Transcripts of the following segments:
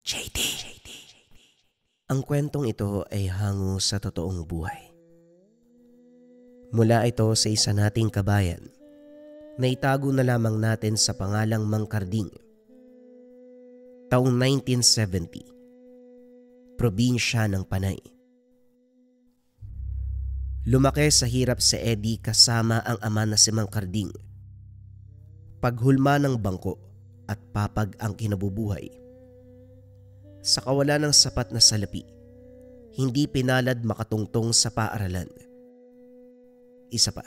JD. Ang kwentong ito ay hango sa totoong buhay. Mula ito sa isa nating kabayan na itago na lamang natin sa pangalang Mang Karding. Taong 1970, probinsya ng Panay. Lumaki sa hirap si Eddie kasama ang ama na si Mang Karding. Paghulma ng bangko at papag ang kinabubuhay. Sa kawalan ng sapat na salapi, hindi pinalad makatungtong sa paaralan. Isa pa,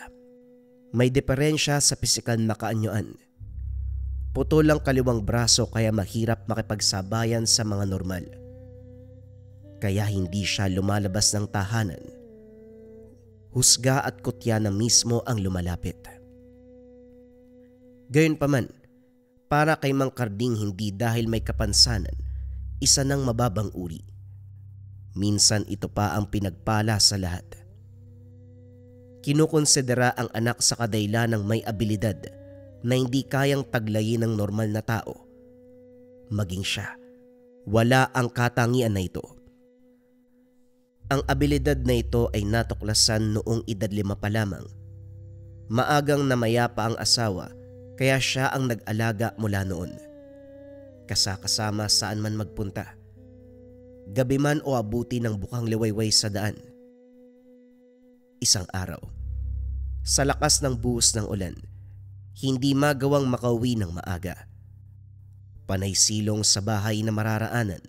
may diferensya sa pisikal na kaanyuan. Putol ang kaliwang braso kaya mahirap makipagsabayan sa mga normal. Kaya hindi siya lumalabas ng tahanan. Husga at kutya na mismo ang lumalapit. Gayunpaman, para kay Mang Karding hindi dahil may kapansanan, isa ng mababang uri. Minsan ito pa ang pinagpala sa lahat. Kinukonsidera ang anak sa kadaylan ng may abilidad na hindi kayang taglayin ng normal na tao. Maging siya, wala ang katangian na ito. Ang abilidad na ito ay natuklasan noong edad 5 pa lamang. Maagang namayapa ang asawa kaya siya ang nag-alaga mula noon. Kasakasama saan man magpunta. Gabi man o abuti ng bukang liwayway sa daan. Isang araw, sa lakas ng buhos ng ulan, hindi magawang makauwi ng maaga. Panay silong sa bahay na mararaanan.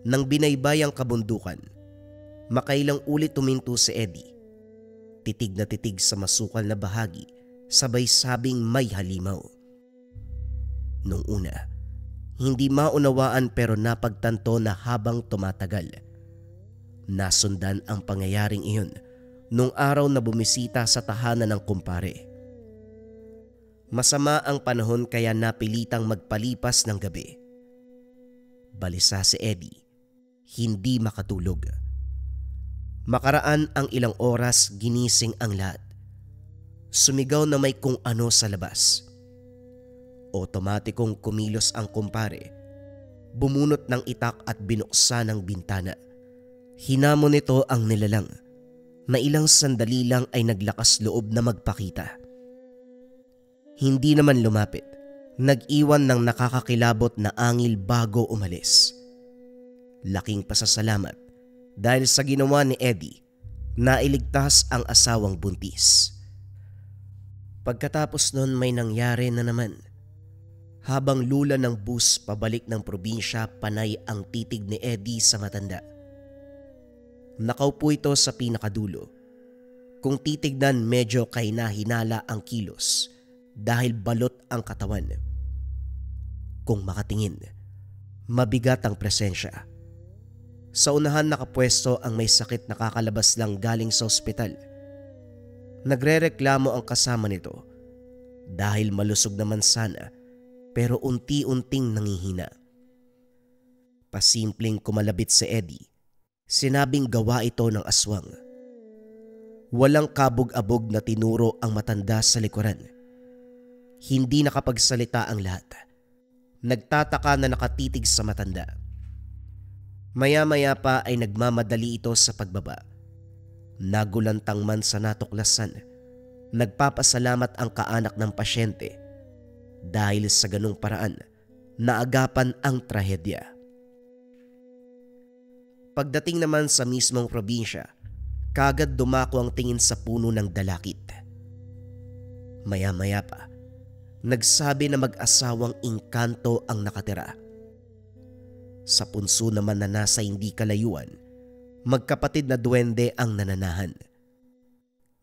Nang binaybay ang kabundukan, makailang ulit tuminto si Eddie. Titig na titig sa masukal na bahagi, sabay sabing may halimaw. Nung una, hindi maunawaan pero napagtanto na habang tumatagal. Nasundan ang pangyayaring iyon nung araw na bumisita sa tahanan ng kumpare. Masama ang panahon kaya napilitang magpalipas ng gabi. Balisa si Eddie, hindi makatulog. Makaraan ang ilang oras ginising ang lahat. Sumigaw na may kung ano sa labas. Otomatikong kumilos ang kumpare. Bumunot ng itak at binuksan ang bintana. Hinamon nito ang nilalang na ilang sandali lang ay naglakas loob na magpakita. Hindi naman lumapit. Nag-iwan ng nakakakilabot na angil bago umalis. Laking pasasalamat dahil sa ginawa ni Eddie, nailigtas ang asawang buntis. Pagkatapos nun may nangyari na naman. Habang lula ng bus pabalik ng probinsya, panay ang titig ni Eddie sa matanda. Nakaupo ito sa pinakadulo. Kung titignan medyo kahina-hinala ang kilos dahil balot ang katawan. Kung makatingin, mabigat ang presensya. Sa unahan nakapwesto ang may sakit na kakalabas lang galing sa ospital. Nagrereklamo ang kasama nito dahil malusog naman sana pero unti-unting nangihina. Pasimpleng kumalabit si Eddie, sinabing gawa ito ng aswang. Walang kabog-abog na tinuro ang matanda sa likuran. Hindi nakapagsalita ang lahat. Nagtataka na nakatitig sa matanda. Maya-maya pa ay nagmamadali ito sa pagbaba. Nagulantang man sa natuklasan, nagpapasalamat ang kaanak ng pasyente dahil sa ganung paraan naagapan ang trahedya. Pagdating naman sa mismong probinsya, kagad dumako ang tingin sa puno ng dalakit. Maya-maya pa, nagsabi na mag-asawang engkanto ang nakatira. Sa punso naman na nasa hindi kalayuan, magkapatid na duwende ang nananahan.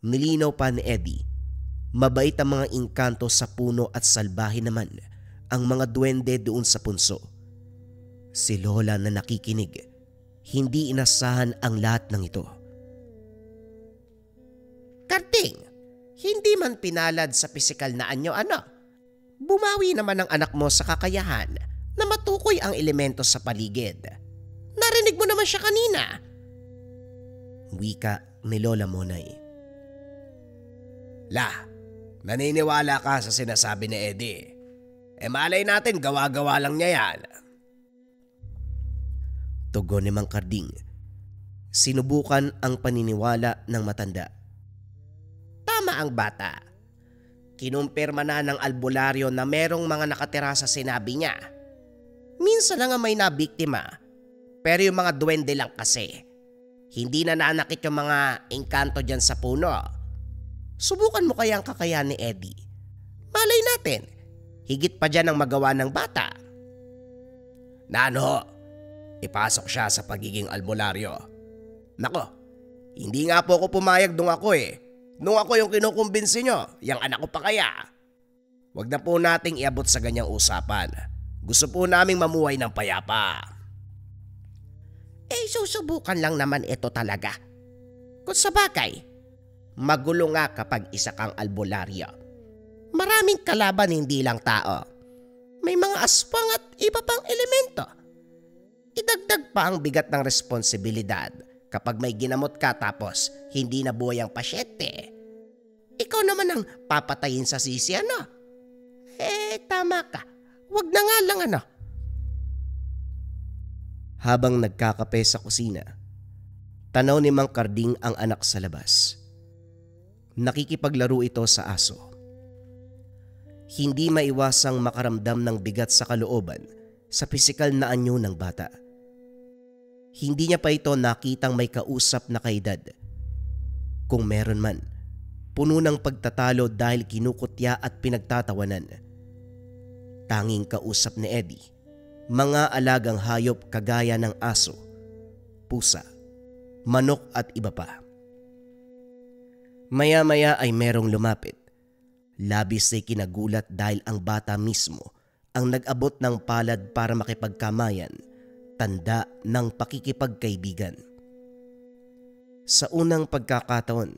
Nilinaw pa ni Eddie, mabait ang mga engkanto sa puno at salbahe naman ang mga duwende doon sa punso. Si Lola na nakikinig, hindi inasahan ang lahat ng ito. Karding, hindi man pinalad sa pisikal na anyo-ano. Bumawi naman ang anak mo sa kakayahan na matukoy ang elemento sa paligid. Narinig mo naman siya kanina. Wika ni Lola Monay. Naniniwala ka sa sinasabi ni Eddie. Malay natin gawa-gawa lang niya yan. Tugon ni Mang Karding. Sinubukan ang paniniwala ng matanda. Tama ang bata. Kinumpirma na ng albularyo na merong mga nakatira sa sinabi niya. Minsan lang may nabiktima, pero yung mga duwende lang kasi. Hindi na nanakit yung mga engkanto dyan sa puno. Subukan mo kaya ang kakayahan ni Eddie. Malay natin, higit pa dyan ang magawa ng bata. Nano, ipasok siya sa pagiging albularyo. Nako, hindi nga po ako pumayag nung ako eh. Nung ako yung kinukumbinsi nyo, yung anak ko pa kaya. Huwag na po nating iabot sa ganyang usapan. Gusto po naming mamuhay ng payapa. Susubukan lang naman ito talaga. Kung sa bagay, magulo nga kapag isa kang albularyo. Maraming kalaban, hindi lang tao. May mga aswang at iba pang elemento. Idagdag pa ang bigat ng responsibilidad kapag may ginamot ka tapos hindi na buhay ang pasyente. Ikaw naman ang papatayin sa sisi, ano? Tama ka. Wag na nga lang, ano? Habang nagkakape sa kusina, tanaw ni Mang Karding ang anak sa labas. Nakikipaglaro ito sa aso. Hindi maiwasang makaramdam ng bigat sa kalooban sa pisikal na anyo ng bata. Hindi niya pa ito nakitang may kausap na kaedad. Kung meron man, puno ng pagtatalo dahil kinukutya at pinagtatawanan. Tanging kausap ni Eddie, mga alagang hayop kagaya ng aso, pusa, manok at iba pa. Maya-maya ay merong lumapit. Labis ay kinagulat dahil ang bata mismo ang nag-abot ng palad para makipagkamayan, tanda ng pakikipagkaibigan. Sa unang pagkakataon,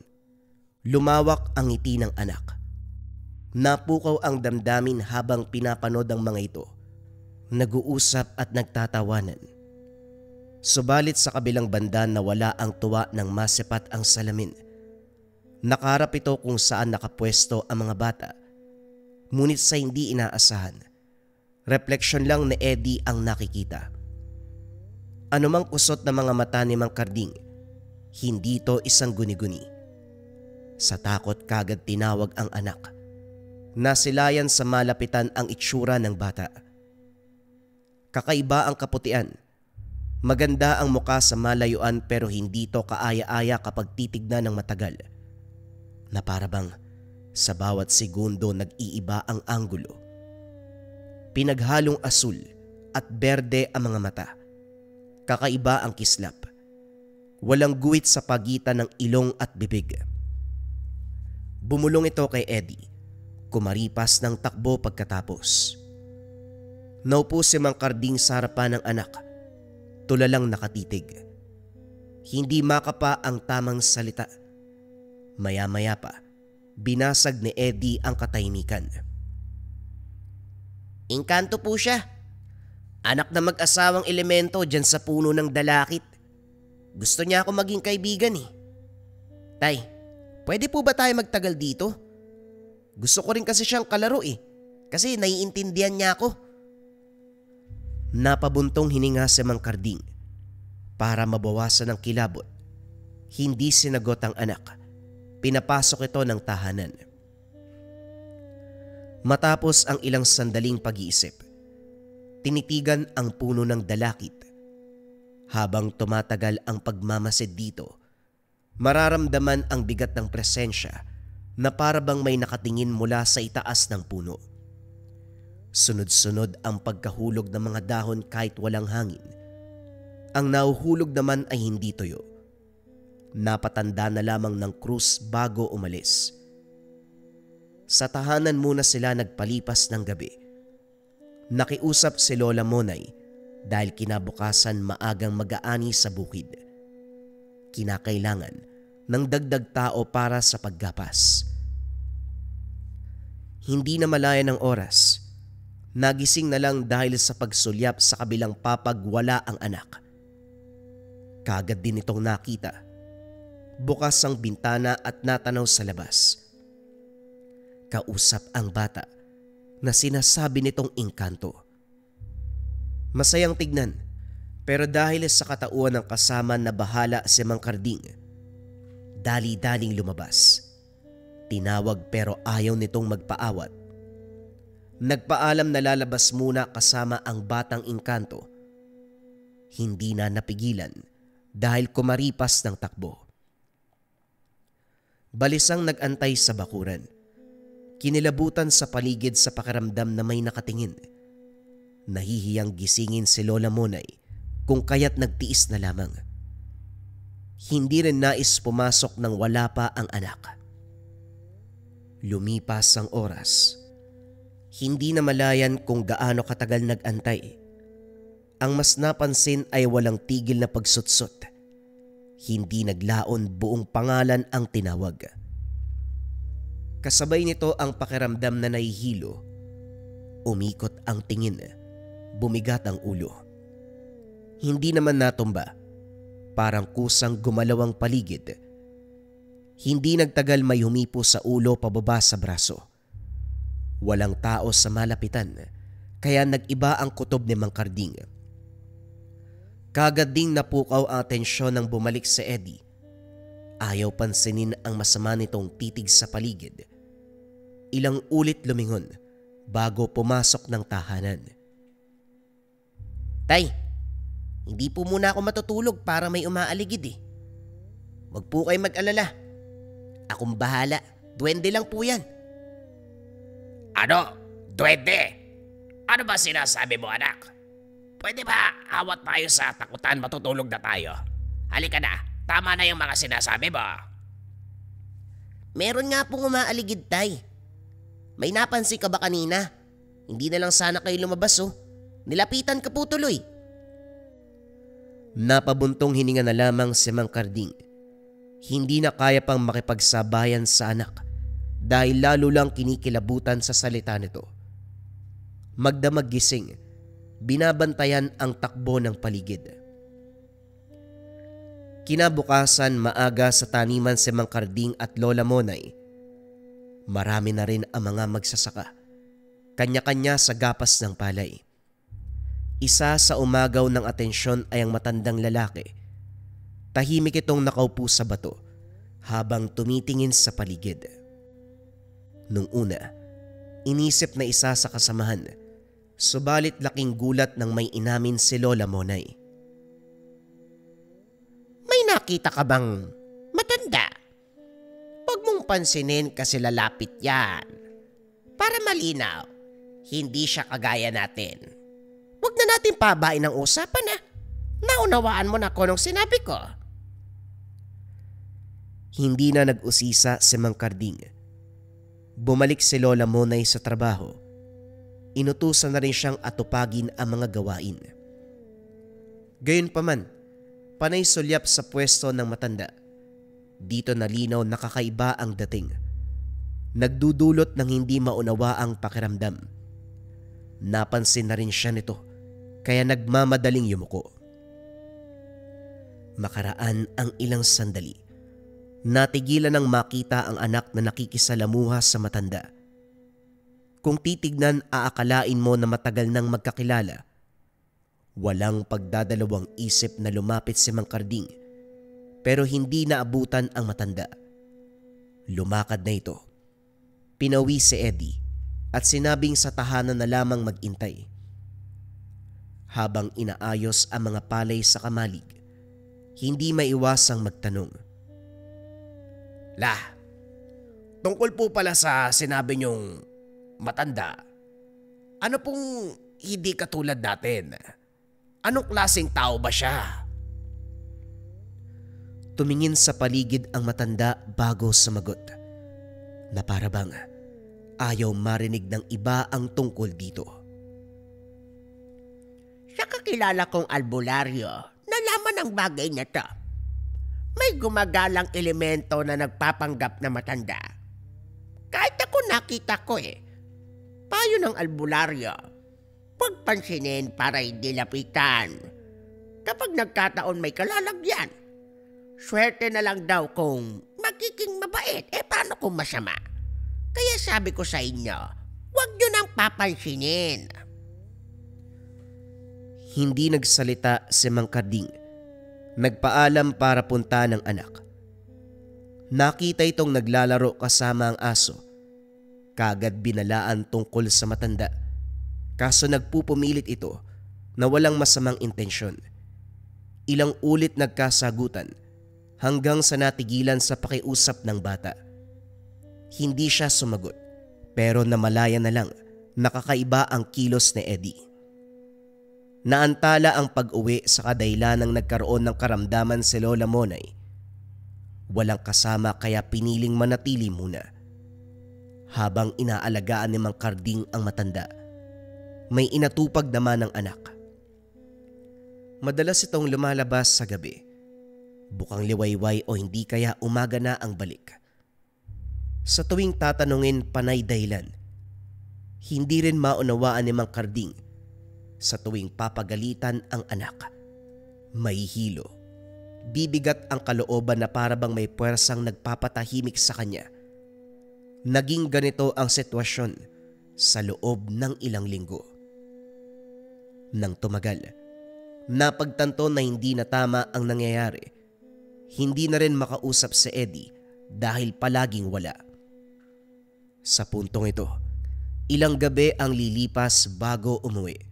lumawak ang ngiti ng anak. Napukaw ang damdamin habang pinapanood ang mga ito. Nag-uusap at nagtatawanan. Subalit sa kabilang banda nawala ang tuwa ng masipat ang salamin. Nakaharap ito kung saan nakapwesto ang mga bata. Ngunit sa hindi inaasahan, refleksyon lang ni Eddie ang nakikita. Anumang kusot ng mga mata ni Mang Karding, hindi ito isang guni-guni. Sa takot kagad tinawag ang anak. Nasilayan sa malapitan ang itsura ng bata. Kakaiba ang kaputian. Maganda ang muka sa malayuan pero hindi ito kaaya-aya kapag titignan ng matagal. Na parabang sa bawat segundo nag-iiba ang anggulo. Pinaghalong asul at berde ang mga mata. Kakaiba ang kislap. Walang guwit sa pagitan ng ilong at bibig. Bumulong ito kay Eddie. Kumaripas ng takbo pagkatapos. Naupo si Mang Karding sa harapan ng anak. Tulalang nakatitig. Hindi makapa ang tamang salita. Maya-maya pa, binasag ni Eddie ang katahimikan. Engkanto po siya. Anak na mag-asawang elemento dyan sa puno ng dalakit. Gusto niya ako maging kaibigan eh. Tay, pwede po ba tayo magtagal dito? Gusto ko rin kasi siyang kalaro eh. Kasi naiintindihan niya ako. Napabuntong hininga si Mang Karding. Para mabawasan ang kilabot, hindi sinagot ang anak. Pinapasok ito ng tahanan. Matapos ang ilang sandaling pag-iisip, tinitigan ang puno ng dalakit. Habang tumatagal ang pagmamasid dito, mararamdaman ang bigat ng presensya na parabang may nakatingin mula sa itaas ng puno. Sunod-sunod ang pagkahulog ng mga dahon kahit walang hangin. Ang nahuhulog naman ay hindi tuyo. Napatanda na lamang ng krus bago umalis. Sa tahanan muna sila nagpalipas ng gabi. Nakiusap si Lola Monay dahil kinabukasan maagang mag-aani sa bukid. Kinakailangan ng dagdag tao para sa paggapas. Hindi na malaya ng oras. Nagising na lang dahil sa pagsulyap sa kabilang papag wala ang anak. Kagad din itong nakita. Bukas ang bintana at natanaw sa labas. Kausap ang bata na sinasabi nitong engkanto. Masayang tignan Pero dahil sa katauhan ng kasama na bahala si Mang Karding, dali-daling lumabas. Tinawag pero ayaw nitong magpaawat. Nagpaalam na lalabas muna kasama ang batang engkanto. Hindi na napigilan dahil kumaripas ng takbo. Balisang nag-antay sa bakuran. Kinilabutan sa paligid sa pakiramdam na may nakatingin. Nahihiyang gisingin si Lola Monay kung kaya't nagtiis na lamang. Hindi rin nais pumasok nang wala pa ang anak. Lumipas ang oras. Hindi na malayan kung gaano katagal nag-antay. Ang mas napansin ay walang tigil na pagsutsot. Hindi naglaon buong pangalan ang tinawag. Kasabay nito ang pakiramdam na nahihilo. Umikot ang tingin. Bumigat ang ulo. Hindi naman natumba. Parang kusang gumalaw ang paligid. Hindi nagtagal may humipo sa ulo pababa sa braso. Walang tao sa malapitan, kaya nag-iba ang kutob ni Mang Karding. Kagad ding napukaw ang atensyon nang bumalik si Eddie. Ayaw pansinin ang masama nitong titig sa paligid. Ilang ulit lumingon bago pumasok ng tahanan. "Tay, hindi po muna ako matutulog para may umaaligid eh. Wag po kayo mag-alala. Akong bahala. Duwende lang po yan." Ano? Duwende? Ano ba sinasabi mo, anak? Pwede ba awat tayo sa takutan, matutulog na tayo? Halika na, tama na yung mga sinasabi mo. Meron nga pong umaaligid, tay. May napansin ka ba kanina? Hindi na lang sana kayo lumabas oh. Nilapitan ka po tuloy. Napabuntong hininga na lamang si Mang Karding. Hindi na kaya pang makipagsabayan sa anak dahil lalo lang kinikilabutan sa salita nito. Magdamag gising, binabantayan ang takbo ng paligid. Kinabukasan maaga sa taniman si Mang Karding at Lola Monay. Marami na rin ang mga magsasaka. Kanya-kanya sa gapas ng palay. Isa sa umagaw ng atensyon ay ang matandang lalaki. Tahimik itong nakaupo sa bato habang tumitingin sa paligid. Nung una, inisip na isa sa kasamahan, subalit laking gulat nang may inamin si Lola Monay. May nakita ka bang matanda? Huwag mong pansinin kasi lalapit yan. Para malinaw, hindi siya kagaya natin. Huwag na natin pabain ang usapan ah. Naunawaan mo na ko nung sinabi ko. Hindi na nag-usisa si Mang Karding. Bumalik si Lola Monay sa trabaho. Inutusan na rin siyang atupagin ang mga gawain. Gayunpaman, panay sulyap sa pwesto ng matanda. Dito nalinaw na kakaiba ang dating. Nagdudulot ng hindi maunawa ang pakiramdam. Napansin na rin siya nito, kaya nagmamadaling yumuko. Makaraan ang ilang sandali. Natigilan ng makita ang anak na nakikisalamuha sa matanda. Kung titignan, aakalain mo na matagal nang magkakilala. Walang pagdadalawang isip na lumapit si Mang Karding, pero hindi naabutan ang matanda. Lumakad na ito. Pinawi si Eddie at sinabing sa tahanan na lamang mag-intay. Habang inaayos ang mga palay sa kamalig, hindi maiwasang magtanong. La, tungkol po pala sa sinabi niyong matanda, ano pong hindi katulad natin? Anong klaseng tao ba siya? Tumingin sa paligid ang matanda bago sumagot. Na para bang ayaw marinig ng iba ang tungkol dito. Sa kakilala kong albularyo, nalaman ang bagay na to. May gumagalang elemento na nagpapanggap na matanda. Kahit ako nakita ko eh. Payo ng albularyo, huwag pansinin para hindi lapitan. Kapag nagkataon may kalalagyan, swerte na lang daw kung magiging mabait. Paano kung masama? Kaya sabi ko sa inyo, huwag nyo nang papansinin. Hindi nagsalita si Mang Karding. Nagpaalam para punta ng anak. Nakita itong naglalaro kasama ang aso. Kagad binalaan tungkol sa matanda. Kaso nagpupumilit ito na walang masamang intensyon. Ilang ulit nagkasagutan hanggang sa natigilan sa pakiusap ng bata. Hindi siya sumagot pero namalaya na lang nakakaiba ang kilos ni Eddie. Naantala ang pag-uwi sa kadahilanang nagkaroon ng karamdaman si Lola Monay. Walang kasama kaya piniling manatili muna. Habang inaalagaan ni Mang Karding ang matanda, may inatupag naman ng anak. Madalas itong lumalabas sa gabi. Bukang liwayway o hindi kaya umaga na ang balik. Sa tuwing tatanungin panay dahilan, hindi rin maunawaan ni Mang Karding. Sa tuwing papagalitan ang anak, may hilo. Bibigat ang kalooban na parabang may puwersang nagpapatahimik sa kanya. Naging ganito ang sitwasyon sa loob ng ilang linggo. Nang tumagal, napagtanto na hindi na tama ang nangyayari. Hindi na rin makausap si Eddie dahil palaging wala. Sa puntong ito, ilang gabi ang lilipas bago umuwi.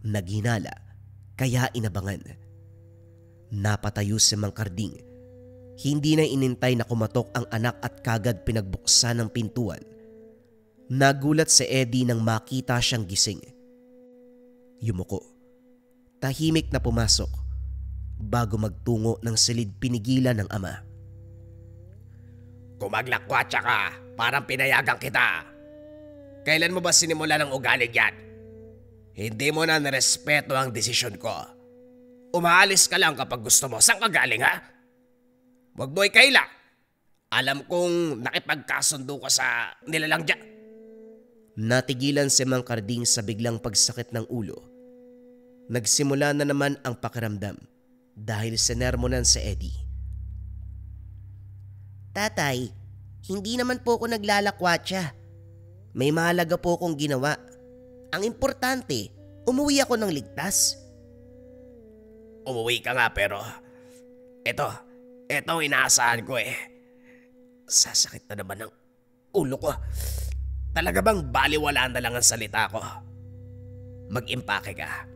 Naghinala kaya inabangan. Napatayo si Mang Karding. Hindi na inintay na kumatok ang anak at kagad pinagbuksan ng pintuan. Nagulat si Eddie nang makita siyang gising. Yumuko. Tahimik na pumasok. Bago magtungo ng silid pinigilan ng ama. Kumaglakwatsa ka, parang pinayagan kita. Kailan mo ba sinimulan ng ugali yan? Hindi mo na narespeto ang desisyon ko. Umaalis ka lang kapag gusto mo. Saan ka galing, ha? Huwag mo ikaila. Alam kong nakipagkasundo ka sa nilalang dyan. Natigilan si Mang Karding sa biglang pagsakit ng ulo. Nagsimula na naman ang pakiramdam dahil sinermonan si Eddie. Tatay, hindi naman po ako naglalakwatsa. May mahalaga po akong ginawa. Ang importante, umuwi ako ng ligtas. Umuwi ka nga pero ito ang inaasahan ko eh. Sasakit na naman ng ulo ko. Talaga bang baliwala na lang ang salita ko? Mag-impake ka.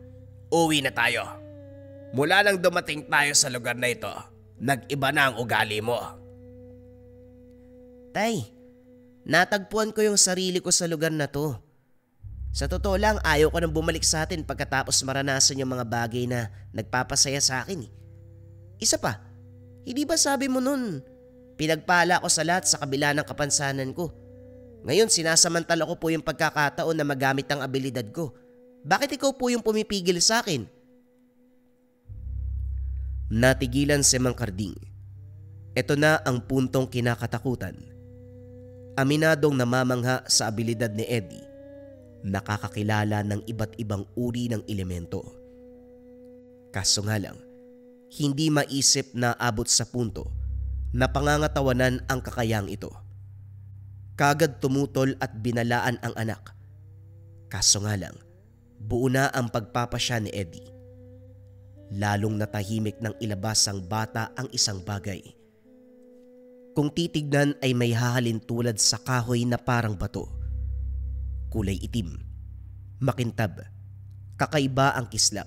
Uwi na tayo. Mula nang dumating tayo sa lugar na ito, nag-iba na ang ugali mo. Tay, natagpuan ko yung sarili ko sa lugar na to. Sa totoo lang, ayaw ko nang bumalik sa atin pagkatapos maranasan yung mga bagay na nagpapasaya sa akin. Isa pa, hindi ba sabi mo nun, pinagpala ko sa lahat sa kabila ng kapansanan ko. Ngayon sinasamantala ko po yung pagkakataon na magamit ang abilidad ko. Bakit ikaw po yung pumipigil sa akin? Natigilan si Mang Karding. Ito na ang puntong kinakatakutan. Aminadong namamangha sa abilidad ni Eddie. Nakakakilala ng iba't ibang uri ng elemento. Kaso nga lang, hindi maisip na abot sa punto na pangangatawanan ang kakayang ito. Kagad tumutol at binalaan ang anak. Kaso nga lang, buo na ang pagpapasya ni Eddie. Lalong natahimik ng ilabas ang bata ang isang bagay. Kung titignan ay may hahalin tulad sa kahoy na parang bato. Kulay itim, makintab, kakaiba ang kislap.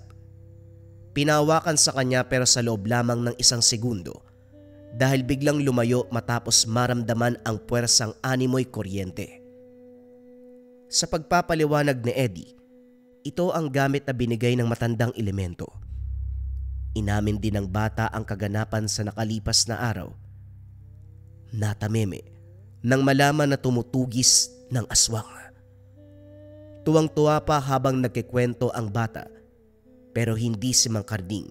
Pinawakan sa kanya pero sa loob lamang ng isang segundo dahil biglang lumayo matapos maramdaman ang puwersang animoy kuryente. Sa pagpapaliwanag ni Eddie, ito ang gamit na binigay ng matandang elemento. Inamin din ng bata ang kaganapan sa nakalipas na araw. Natameme nang malaman na tumutugis ng aswang. Tuwang-tuwa pa habang nagkikwento ang bata pero hindi si Mang Karding.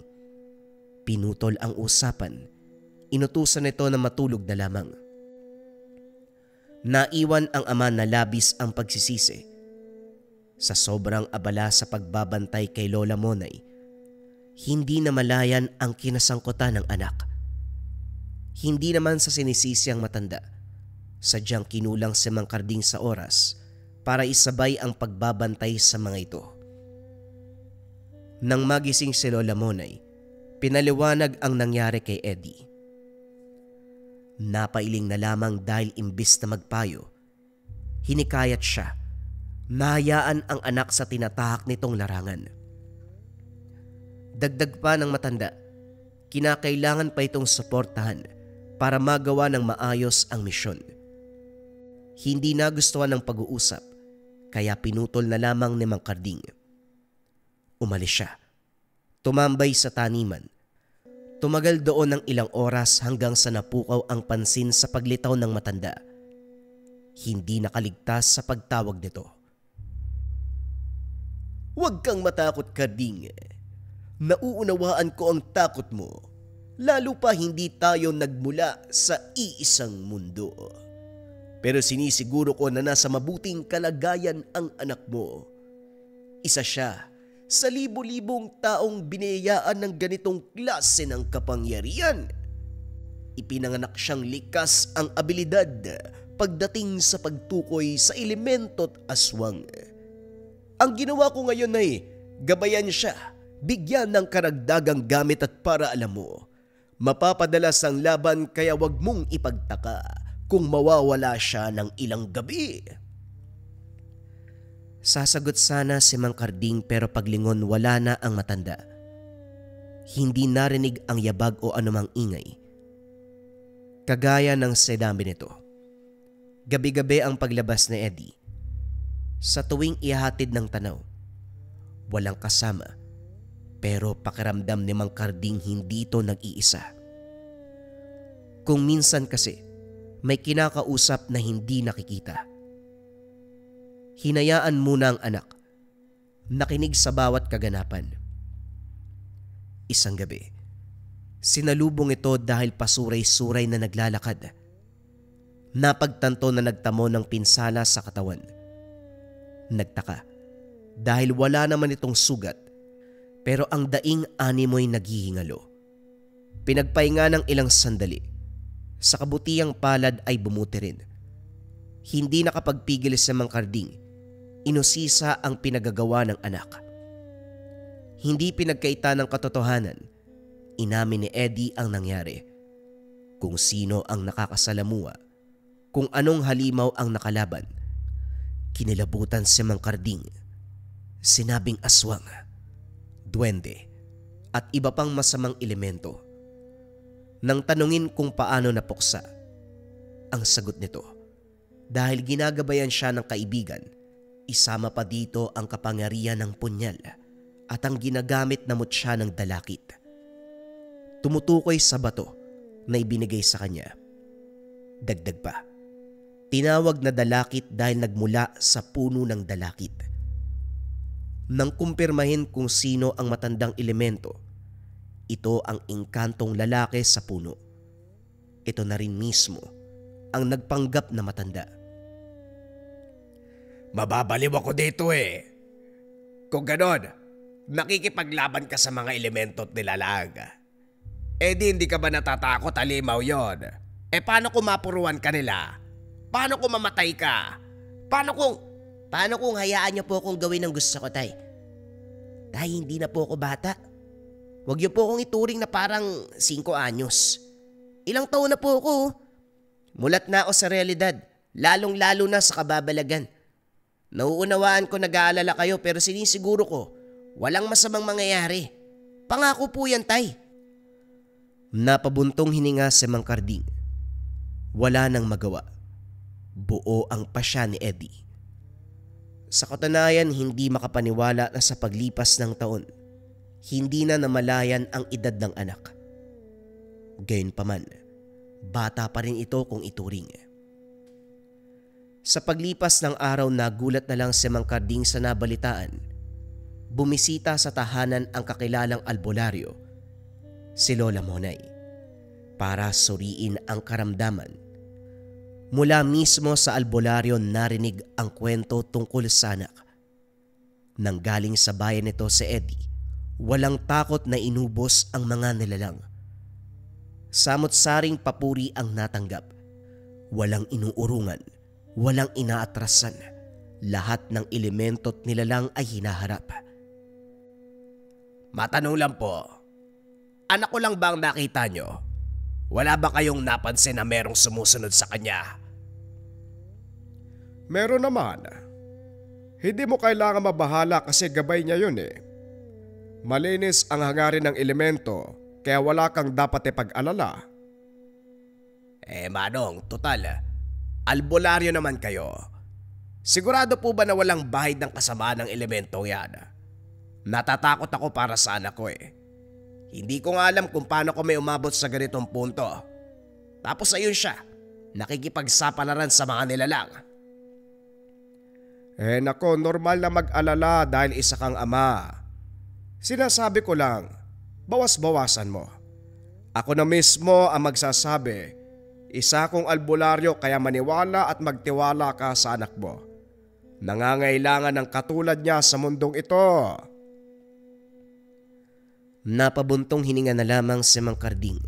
Pinutol ang usapan. Inutusan nito na matulog na lamang. Naiwan ang ama na labis ang pagsisisi. Sa sobrang abala sa pagbabantay kay Lola Monay, hindi na malayan ang kinasangkutan ng anak. Hindi naman sa sinisisi ang matanda. Sadyang kinulang si Mang Karding sa oras para isabay ang pagbabantay sa mga ito. Nang magising si Lola Monay, pinaliwanag ang nangyari kay Eddie. Napailing na lamang dahil imbis na magpayo, hinikayat siya. Nahayaan ang anak sa tinatahak nitong larangan. Dagdag pa ng matanda, kinakailangan pa itong suportahan para magawa ng maayos ang misyon. Hindi nagustuhan ng pag-uusap, kaya pinutol na lamang ni Mang Karding. Umalis siya. Tumambay sa taniman. Tumagal doon ng ilang oras hanggang sa napukaw ang pansin sa paglitaw ng matanda. Hindi nakaligtas sa pagtawag nito. "Huwag kang matakot, Karding. Nauunawaan ko ang takot mo. Lalo pa hindi tayo nagmula sa iisang mundo. Pero sinisiguro ko na nasa mabuting kalagayan ang anak mo. Isa siya sa libo-libong taong biniyayaan ng ganitong klase ng kapangyarihan. Ipinanganak siyang likas ang abilidad pagdating sa pagtukoy sa elemento't aswang. Ang ginawa ko ngayon ay gabayan siya, bigyan ng karagdagang gamit at para alam mo, mapapadalas ang laban kaya wag mong ipagtaka kung mawawala siya ng ilang gabi." Sasagot sana si Mang Karding pero paglingon wala na ang matanda. Hindi narinig ang yabag o anumang ingay. Kagaya ng sedami nito. Gabi-gabi ang paglabas ni Eddie. Sa tuwing ihahatid ng tanaw, walang kasama. Pero pakiramdam ni Mang Karding hindi ito nag-iisa. Kung minsan kasi may kinakausap na hindi nakikita. Hinayaan muna ang anak. Nakinig sa bawat kaganapan. Isang gabi, sinalubong ito dahil pasuray-suray na naglalakad. Napagtanto na nagtamo ng pinsala sa katawan. Nagtaka dahil wala naman itong sugat pero ang daing animoy naghihingalo. Pinagpahinga ng ilang sandali. Sa kabutihang palad ay bumuti rin. Hindi nakapagpigil sa Mang Karding. Inusisa ang pinagagawa ng anak. Hindi pinagkaita ng katotohanan. Inamin ni Eddie ang nangyari. Kung sino ang nakakasalamuha, kung anong halimaw ang nakalaban. Kinilabutan si Mang Karding. Sinabing aswang, duwende, at iba pang masamang elemento. Nang tanungin kung paano napuksa, ang sagot nito, dahil ginagabayan siya ng kaibigan, isama pa dito ang kapangyarihan ng punyal at ang ginagamit na mutya ng dalakit. Tumutukoy sa bato na ibinigay sa kanya. Dagdag pa, tinawag na dalakit dahil nagmula sa puno ng dalakit. Nang kumpirmahin kung sino ang matandang elemento, ito ang engkantong lalaki sa puno. Ito na rin mismo ang nagpanggap na matanda. Mababaliw ako dito eh. Kung ganon, nakikipaglaban ka sa mga elemento't nilalag. Eh di hindi ka ba natatakot, halimaw yon? Eh paano kung mapuruan ka nila? Paano kung mamatay ka? Paano kung hayaan niyo po akong gawin ang gusto ko, Tay? Tay, hindi na po ako bata. Huwag niyo po akong ituring na parang 5 anyos. Ilang taon na po ako. Mulat na ako sa realidad, lalong-lalo na sa kababalagan. Nauunawaan ko nag-aalala kayo pero sinisiguro ko walang masamang mangyayari. Pangako po yan, Tay. Napabuntong hininga si Mang Karding. Wala nang magawa. Buo ang pasya ni Eddie. Sa katunayan, hindi makapaniwala na sa paglipas ng taon, hindi na namalayan ang edad ng anak. Gayunpaman, bata pa rin ito kung ituring. Sa paglipas ng araw, nagulat na lang si Mang Karding sa nabalitaan. Bumisita sa tahanan ang kakilalang albularyo, si Lola Monay, para suriin ang karamdaman. Mula mismo sa albularyo narinig ang kwento tungkol sa anak. Nang galing sa bayan nito si Eddie, walang takot na inubos ang mga nilalang. Samot-saring papuri ang natanggap. Walang inuurungan. Walang inaatrasan. Lahat ng elemento't nilalang ay hinaharap. Matanong lang po, anak ko lang ba ang nakita nyo? Wala ba kayong napansin na merong sumusunod sa kanya? Meron naman. Hindi mo kailangan mabahala kasi gabay niya yun eh. Malinis ang hangarin ng elemento kaya wala kang dapat ipag-alala. Manong, total, albularyo naman kayo. Sigurado po ba na walang bahid ng kasamaan ng elementong yan? Natatakot ako para sa anak ko eh. Hindi ko nga alam kung paano ko may umabot sa ganitong punto. Tapos ayun siya, nakikipagsapalaran sa mga nilalang. Nako, normal na mag-alala dahil isa kang ama. Sinasabi ko lang, bawas-bawasan mo. Ako na mismo ang magsasabi, isa kong albularyo kaya maniwala at magtiwala ka sa anak mo. Nangangailangan ng katulad niya sa mundong ito. Napabuntong hininga na lamang si Mang Karding.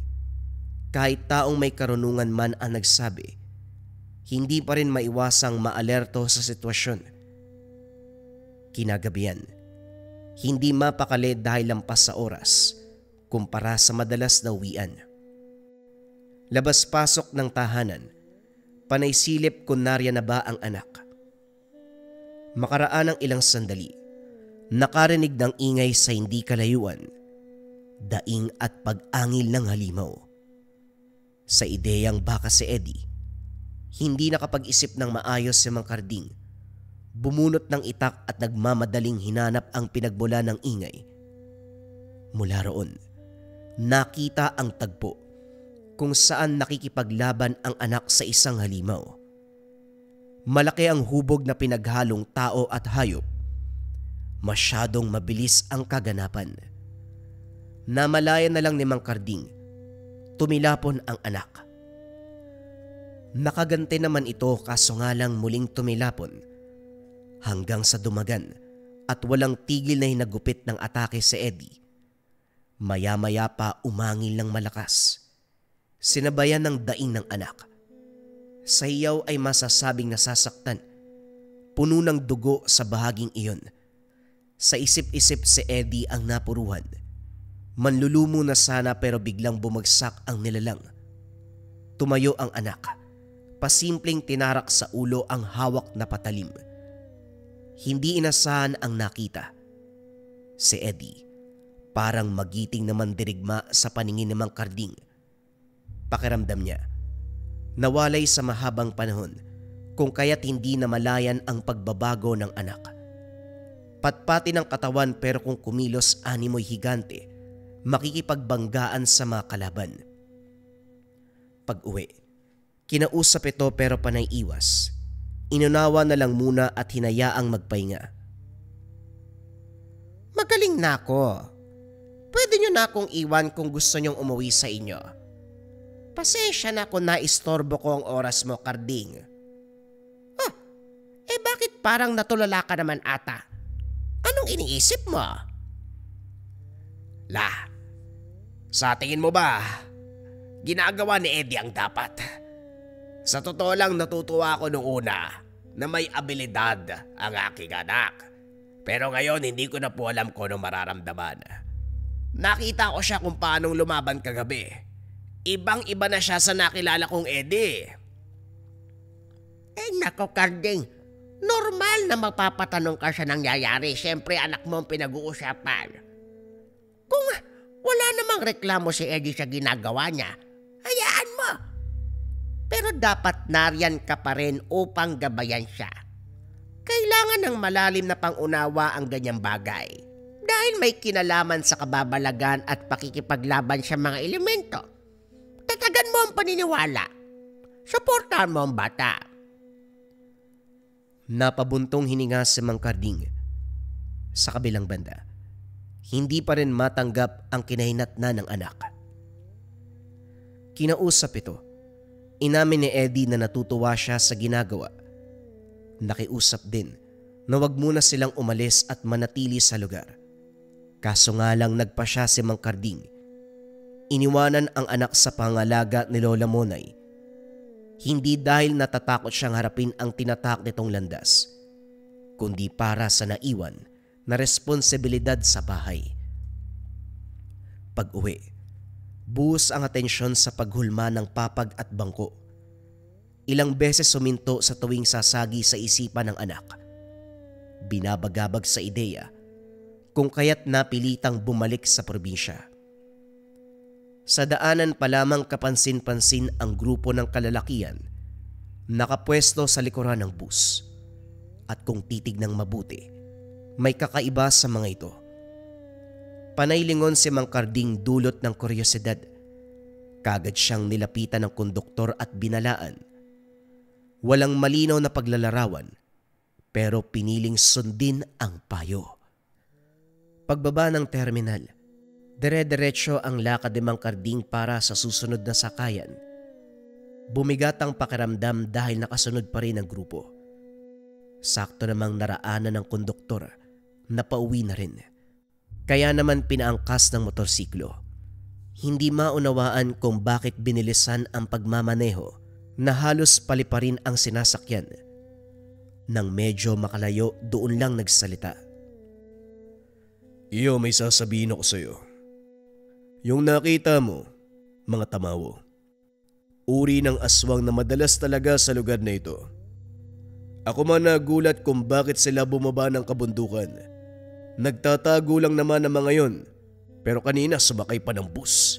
Kahit taong may karunungan man ang nagsabi, hindi pa rin maiwasang maalerto sa sitwasyon. Kinagabihan, hindi mapakali dahil lampas sa oras kumpara sa madalas na uwian. Labas-pasok ng tahanan, panay silip kung narya na ba ang anak. Makaraan ng ilang sandali, nakarinig ng ingay sa hindi kalayuan, daing at pag-angil ng halimaw. Sa ideyang baka si Eddie, hindi nakapag-isip ng maayos si Mang Karding. Bumunot ng itak at nagmamadaling hinanap ang pinagbula ng ingay. Mula roon, nakita ang tagpo kung saan nakikipaglaban ang anak sa isang halimaw. Malaki ang hubog na pinaghalong tao at hayop. Masyadong mabilis ang kaganapan. Namalayan na lang ni Mang Karding, tumilapon ang anak. Nakagante naman ito kaso nga lang muling tumilapon hanggang sa dumagan at walang tigil na hinagupit ng atake si Eddie. Maya-maya pa umangil ng malakas. Sinabayan ng daing ng anak. Sa iyaw ay masasabing nasasaktan. Puno ng dugo sa bahaging iyon. Sa isip-isip si Eddie ang napuruhan. Manlulumo na sana pero biglang bumagsak ang nilalang. Tumayo ang anak. Pasimpleng tinarak sa ulo ang hawak na patalim. Hindi inasahan ang nakita. Si Eddie, parang magiting naman dirigma sa paningin ni Mang Karding. Pakiramdam niya, nawalay sa mahabang panahon kung kaya't hindi namalayan ang pagbabago ng anak. Patpati ng katawan pero kung kumilos animoy higante, makikipagbanggaan sa mga kalaban. Pag-uwi, kinausap ito pero panay iwas. Inunawa na lang muna at hinayaang magpahinga. Magaling na ako. Pwede nyo na akong iwan kung gusto nyong umuwi sa inyo. Pasensya na kung naistorbo ko ang oras mo, Karding. Bakit parang natulala ka naman ata? Anong iniisip mo? Sa tingin mo ba, ginagawa ni Eddie ang dapat? Sa totoo lang natutuwa ako nung una na may abilidad ang aking anak. Pero ngayon hindi ko na po alam kung anong mararamdaman. Nakita ko siya kung paanong lumaban kagabi. Ibang-iba na siya sa nakilala kong Eddie. Nako, Karding. Normal na mapapatanong ka sa nangyayari. Siyempre anak mo ang pinag-uusapan. Kung wala namang reklamo si Eddie sa ginagawa niya, hayaan mo. Pero dapat nariyan ka pa rin upang gabayan siya. Kailangan ng malalim na pangunawa ang ganyang bagay. Dahil may kinalaman sa kababalagan at pakikipaglaban sa mga elemento. Tatagan mo ang paniniwala. Suportahan mo ang bata. Napabuntong hininga si Mang Karding. Sa kabilang banda, hindi pa rin matanggap ang kinahinatnan ng anak. Kinausap ito. Inamin ni Eddie na natutuwa siya sa ginagawa. Nakiusap din na wag muna silang umalis at manatili sa lugar. Kaso nga lang nagpa siya si Mang Karding. Iniwanan ang anak sa pangalaga ni Lola Monay. Hindi dahil natatakot siyang harapin ang tinatak nitong landas, kundi para sa naiwan na responsibilidad sa bahay. Pag-uwi, buhos ang atensyon sa paghulma ng papag at bangko. Ilang beses suminto sa tuwing sasagi sa isipan ng anak. Binabagabag sa ideya kung kaya't napilitang bumalik sa probinsya. Sa daanan pa lamang kapansin-pansin ang grupo ng kalalakian nakapwesto sa likuran ng bus. At kung titignang mabuti, may kakaiba sa mga ito. Panay lingon si Mang Karding dulot ng kuryosidad. Kagad siyang nilapitan ng konduktor at binalaan. Walang malinaw na paglalarawan, pero piniling sundin ang payo. Pagbaba ng terminal, dire-diretso ang lakad ni Mang Karding para sa susunod na sakayan. Bumigat ang pakiramdam dahil nakasunod pa rin ang grupo. Sakto namang naraanan ng konduktor na pauwi na rin. Kaya naman pinaangkas ng motorsiklo. Hindi maunawaan kung bakit binilisan ang pagmamaneho na halos paliparin ang sinasakyan. Nang medyo makalayo, doon lang nagsalita. Iyo, may sasabihin ako sa'yo. Yung nakita mo, mga tamawo, uri ng aswang na madalas talaga sa lugar na ito. Ako man nagulat kung bakit sila bumaba ng kabundukan. Nagtatago lang naman ang mga yon, pero kanina sumakay pa ng bus.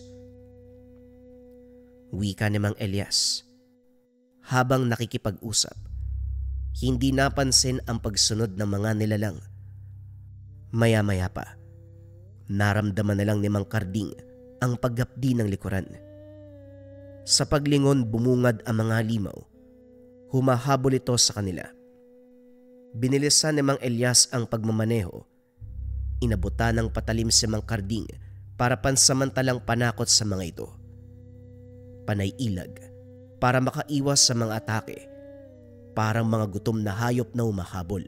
Wika ni Mang Elias. Habang nakikipag-usap, hindi napansin ang pagsunod ng mga nilalang. Maya-maya pa, naramdaman na lang ni Mang Karding ang paghapdi ng likuran. Sa paglingon bumungad ang mga limaw. Humahabol ito sa kanila. Binilisan ni Mang Elias ang pagmamaneho. Inabutan ng patalim si Mang Karding para pansamantalang panakot sa mga ito. Panay ilag para makaiwas sa mga atake. Parang mga gutom na hayop na humahabol.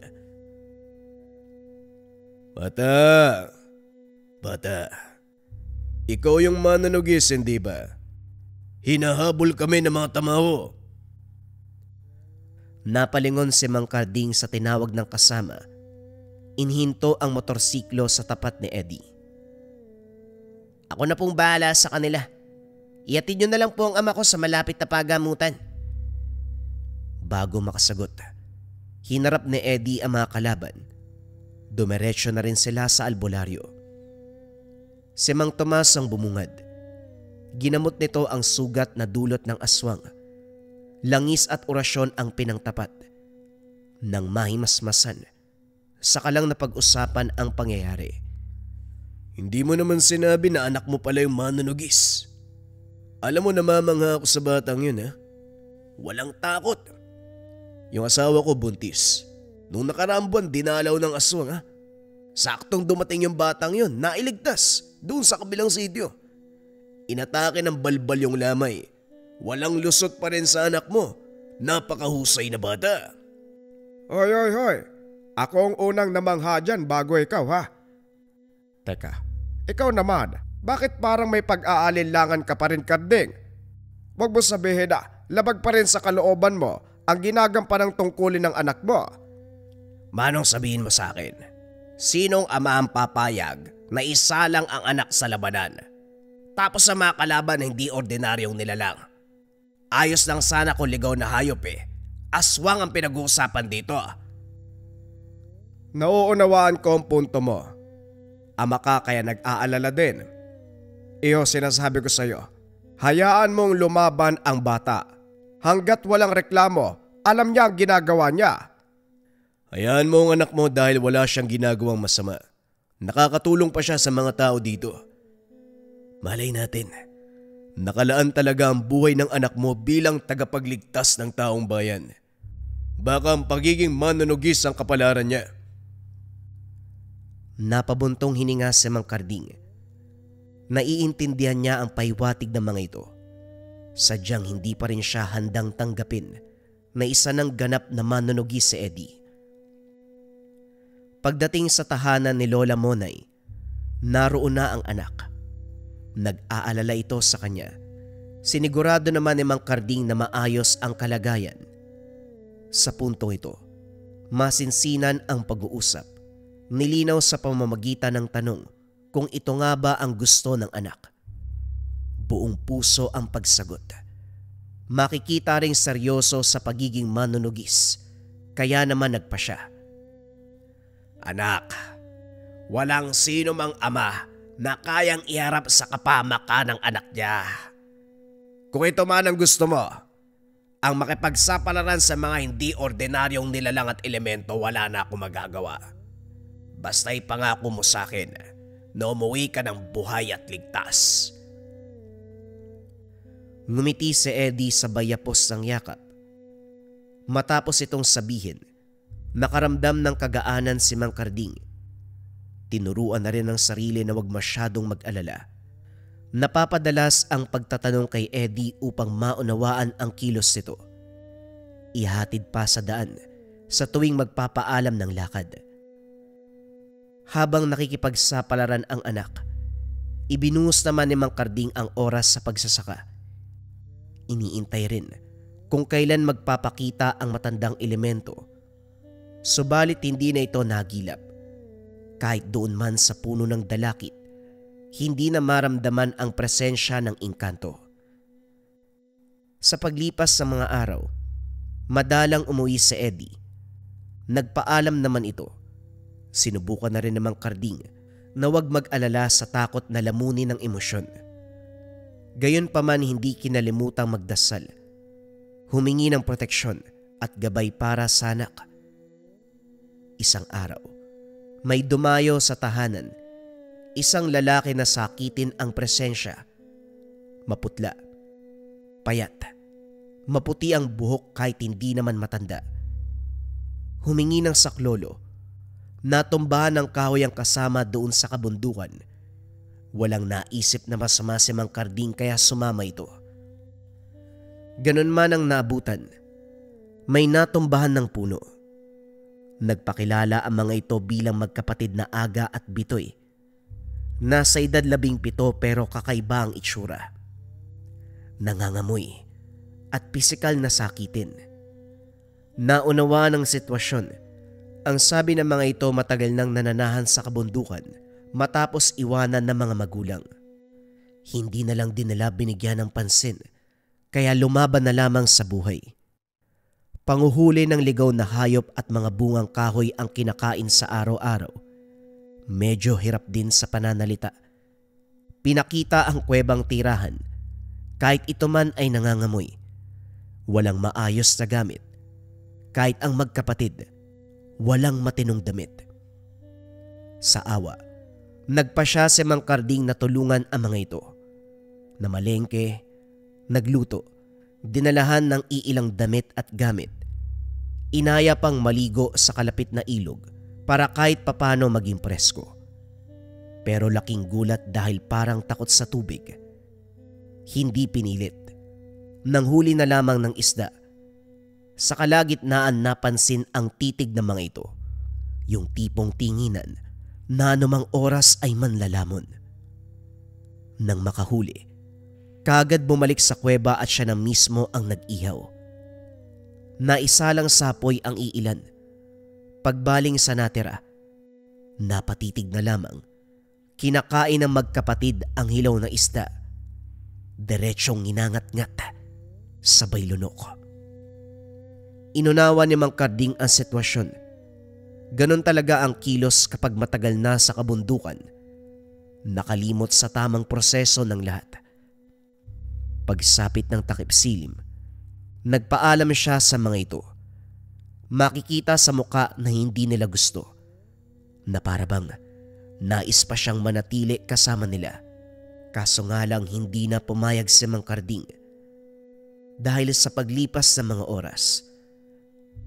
Bata! Bata! Ikaw yung mananugis, hindi ba? Hinahabol kami ng mga tamaho. Napalingon si Mang Karding sa tinawag ng kasama. Inhinto ang motorsiklo sa tapat ni Eddie. Ako na pong bahala sa kanila. Ihatid nyo na lang po ang ama ko sa malapit na pagamutan. Bago makasagot, hinarap ni Eddie ang mga kalaban. Dumiretso na rin sila sa albularyo. Si Mang Tomas ang bumungad. Ginamot nito ang sugat na dulot ng aswang. Langis at orasyon ang pinangtapat. Nang mahimasmasan, saka lang napag-usapan ang pangyayari. Hindi mo naman sinabi na anak mo pala yung manunugis. Alam mo namamangha ako sa batang yun, ha? Walang takot. Yung asawa ko buntis. Nung nakaraang buwan, dinalaw ng aswang, ha? Saktong dumating yung batang yun, nailigtas doon sa kabilang sitio. Inatake ng balbal yung lamay. Walang lusot pa rin sa anak mo. Napakahusay na bata. Hoy. Ako ang unang namangha dyan bago ikaw, ha? Teka, ikaw naman, bakit parang may pag-aalinlangan ka pa rin, Karding? Huwag mo sabihin na labag pa rin sa kalooban mo ang ginagampanan tungkulin ng anak mo. Manong sabihin mo sa akin, sinong ama ang papayag na isa lang ang anak sa labanan? Tapos sa mga kalaban hindi ordinaryong nilalang. Ayos lang sana kung ligaw na hayop eh. Aswang ang pinag-uusapan dito. Nauunawaan ko ang punto mo. Ama ka kaya nag-aalala din. Iyo, sinasabi ko sa iyo, hayaan mong lumaban ang bata. Hanggat walang reklamo, alam niya ang ginagawa niya. Hayaan mo ang anak mo dahil wala siyang ginagawang masama. Nakakatulong pa siya sa mga tao dito. Malay natin, nakalaan talaga ang buhay ng anak mo bilang tagapagligtas ng taong bayan. Baka ang pagiging manunugis ang kapalaran niya. Napabuntong hininga si Mang Karding. Naiintindihan niya ang paywatig ng mga ito. Sadyang hindi pa rin siya handang tanggapin na isa ng ganap na manunugis si Eddie. Pagdating sa tahanan ni Lola Monay, naroon na ang anak. Nag-aalala ito sa kanya. Sinigurado naman ni Mang Karding na maayos ang kalagayan. Sa puntong ito, masinsinan ang pag-uusap. Nilinaw sa pamamagitan ng tanong kung ito nga ba ang gusto ng anak. Buong puso ang pagsagot. Makikita ring seryoso sa pagiging manunugis, kaya naman nagpa siya. Anak, walang sino mang ama na kayang iharap sa kapamakan ng anak niya. Kung ito man ang gusto mo, ang makipagsapalaran sa mga hindi ordinaryong nilalang at elemento, wala na akong magagawa. Basta ipangako mo sa akin na umuwi ka ng buhay at ligtas. Ngumiti si Eddie sa bayapos ng yakap. Matapos itong sabihin, nakaramdam ng kagaanan si Mang Karding. Tinuruan na rin ng sarili na huwag masyadong mag-alala. Napapadalas ang pagtatanong kay Eddie upang maunawaan ang kilos nito. Ihatid pa sa daan sa tuwing magpapaalam ng lakad. Habang nakikipagsapalaran ang anak, ibinuhos naman ni Mang Karding ang oras sa pagsasaka. Iniintay rin kung kailan magpapakita ang matandang elemento. Subalit hindi na ito nagilap. Kahit doon man sa puno ng dalakit, hindi na maramdaman ang presensya ng engkanto. Sa paglipas ng mga araw, madalang umuwi si Eddie. Nagpaalam naman ito. Sinubukan na rin ng Mang Karding na huwag mag-alala sa takot na lamunin ng emosyon. Gayunpaman hindi kinalimutang magdasal, humingi ng proteksyon at gabay para sa anak. Isang araw, may dumayo sa tahanan, isang lalaki na sakitin ang presensya. Maputla, payat, maputi ang buhok kahit hindi naman matanda. Humingi ng saklolo, natumbahan ng kahoy ang kasama doon sa kabundukan. Walang naisip na masama si Mang Karding kaya sumama ito. Ganun man ang naabutan, may natumbahan ng puno. Nagpakilala ang mga ito bilang magkapatid na Aga at Bitoy. Nasa edad 17 pero kakaiba ang itsura. Nangangamoy at pisikal na sakitin. Naunawa ng sitwasyon. Ang sabi ng mga ito matagal nang nananahan sa kabundukan matapos iwanan ng mga magulang. Hindi na lang din nila binigyan ng pansin kaya lumaban na lamang sa buhay. Panguhuli ng ligaw na hayop at mga bungang kahoy ang kinakain sa araw-araw. Medyo hirap din sa pananalita. Pinakita ang kuwebang tirahan. Kahit ito man ay nangangamoy. Walang maayos na gamit. Kahit ang magkapatid, walang matinong damit. Sa awa, nagpa siya si Mang Karding na tulungan ang mga ito. Namalengke, nagluto, dinalahan ng iilang damit at gamit. Inaya pang maligo sa kalapit na ilog para kahit papano maging presko. Pero laking gulat dahil parang takot sa tubig. Hindi pinilit. Nanghuli na lamang ng isda. Sa kalagitnaan napansin ang titig ng mga ito. Yung tipong tinginan na anumang oras ay manlalamon. Nang makahuli, kaagad bumalik sa kuweba at siya na mismo ang nag-ihaw. Naisalang sapoy ang iilan. Pagbaling sa natira, napatitig na lamang. Kinakain ng magkapatid ang hilaw na isda. Diretsyong nginangat-ngat, sabay lunok. Inunawa ni Mang Karding ang sitwasyon. Ganon talaga ang kilos kapag matagal na sa kabundukan. Nakalimot sa tamang proseso ng lahat. Pagsapit ng takip silim, nagpaalam siya sa mga ito. Makikita sa muka na hindi nila gusto. Na parabang nais pa siyang manatili kasama nila. Kaso nga lang hindi na pumayag si Mang Karding. Dahil sa paglipas ng mga oras,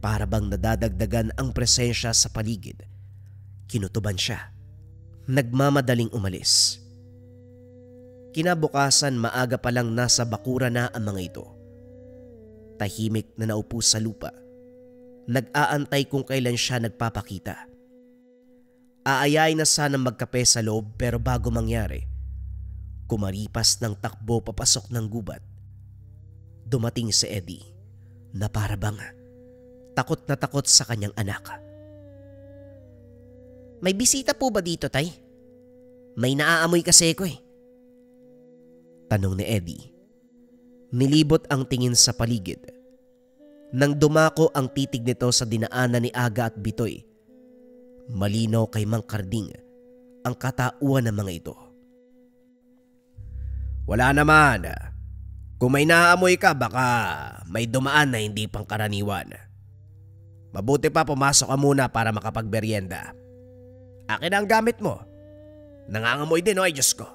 parabang nadadagdagan ang presensya sa paligid. Kinutuban siya. Nagmamadaling umalis. Kinabukasan maaga pa lang nasa bakura na ang mga ito. Tahimik na naupo sa lupa. Nag-aantay kung kailan siya nagpapakita. Aayay na sanang magkape sa loob pero bago mangyari, kumaripas ng takbo papasok ng gubat. Dumating si Eddie na parabang takot na takot sa kanyang anak. May bisita po ba dito, Tay? May naaamoy kasi ko eh. Tanong ni Eddie. Nilibot ang tingin sa paligid. Nang dumako ang titig nito sa dinaanan ni Aga at Bitoy, malinaw kay Mang Karding ang katauhan ng mga ito. Wala naman. Kung may naaamoy ka, baka may dumaan na hindi pangkaraniwan. Mabuti pa pumasok ka muna para makapagberyenda. Akin ang gamit mo. Nangangamoy din, ay Diyos ko.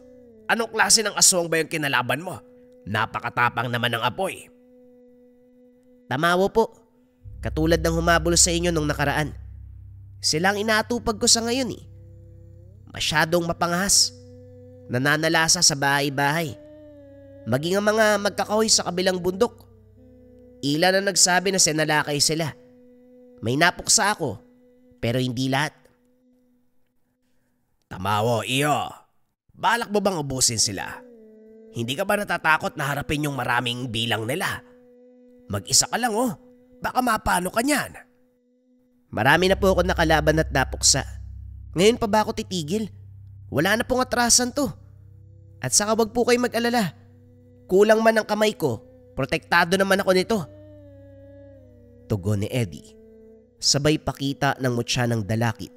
Anong klase ng aswang ba yung kinalaban mo? Napakatapang naman ng apoy. Tamawo po. Katulad ng humabol sa inyo nung nakaraan. Silang inaatupag ko sa ngayon eh. Masyadong mapangahas. Nananalasa sa bahay-bahay. Maging ang mga magkakahoy sa kabilang bundok. Ilan na nagsabi na sinalakay sila. May napuksa ako, pero hindi lahat. Tamawo, iyo. Balak mo bang ubusin sila? Hindi ka ba natatakot na harapin yung maraming bilang nila? Mag-isa ka lang oh. Baka mapano ka niyan. Marami na po ako nakalaban at napuksa. Ngayon pa ba ako titigil? Wala na pong atrasan to. At saka wag po kayo mag-alala. Kulang man ang kamay ko, protektado naman ako nito. Tugon ni Eddie. Sabay pakita ng mutya ng dalakit.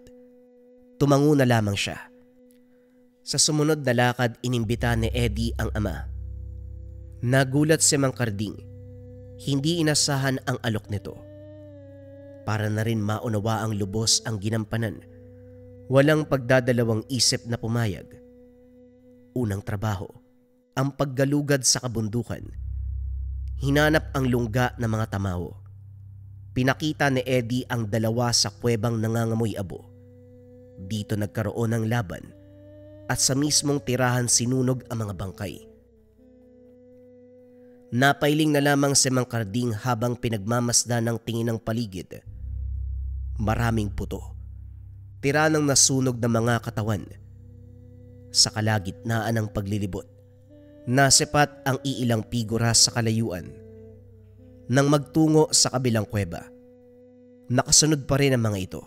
Tumango na lamang siya. Sa sumunod na lakad, inimbita ni Eddie ang ama. Nagulat si Mang Karding. Hindi inasahan ang alok nito. Para na rin maunawa ang lubos ang ginampanan. Walang pagdadalawang isip na pumayag. Unang trabaho, ang paggalugad sa kabundukan. Hinanap ang lungga ng mga tamawo. Pinakita ni Eddie ang dalawa sa kuwebang nangangamoy abo. Dito nagkaroon ng laban at sa mismong tirahan sinunog ang mga bangkay. Napailing na lamang si Mang Karding habang pinagmamasdan ng tingin ng paligid. Maraming puto. Tira ng nasunog na mga katawan. Sa kalagitnaan ng paglilibot, nasipat ang iilang figura sa kalayuan. Nang magtungo sa kabilang kuweba, nakasunod pa rin ang mga ito.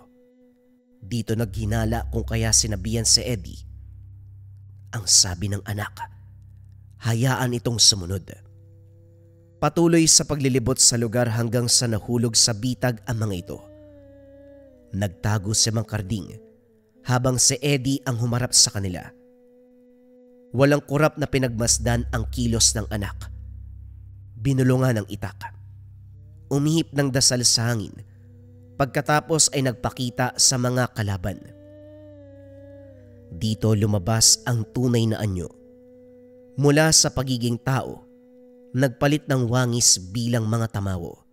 Dito naghinala kung kaya sinabihan si Eddie. Ang sabi ng anak, hayaan itong sumunod. Patuloy sa paglilibot sa lugar hanggang sa nahulog sa bitag ang mga ito. Nagtago si Mang Karding habang si Eddie ang humarap sa kanila. Walang kurap na pinagmasdan ang kilos ng anak. Binulungan ng itak. Umihip ng dasal sa hangin. Pagkatapos ay nagpakita sa mga kalaban. Dito lumabas ang tunay na anyo. Mula sa pagiging tao, nagpalit ng wangis bilang mga tamawo.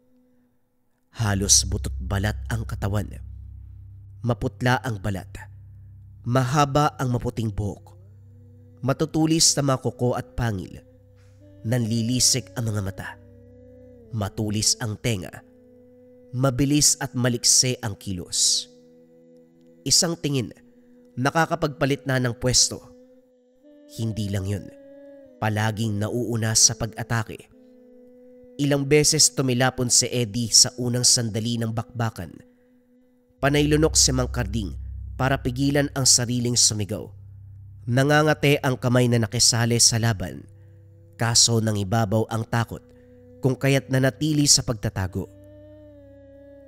Halos butot balat ang katawan. Maputla ang balat. Mahaba ang maputing buhok. Matutulis na mga kuko at pangil. Nanlilisik ang mga mata. Matulis ang tenga. Mabilis at malikse ang kilos. Isang tingin, nakakapagpalit na ng pwesto. Hindi lang yun, palaging nauuna sa pag-atake. Ilang beses tumilapon si Eddie sa unang sandali ng bakbakan. Panaylunok si Mang Karding para pigilan ang sariling sumigaw. Nangangate ang kamay na nakisali sa laban. Kaso nang ibabaw ang takot kung kaya't nanatili sa pagtatago.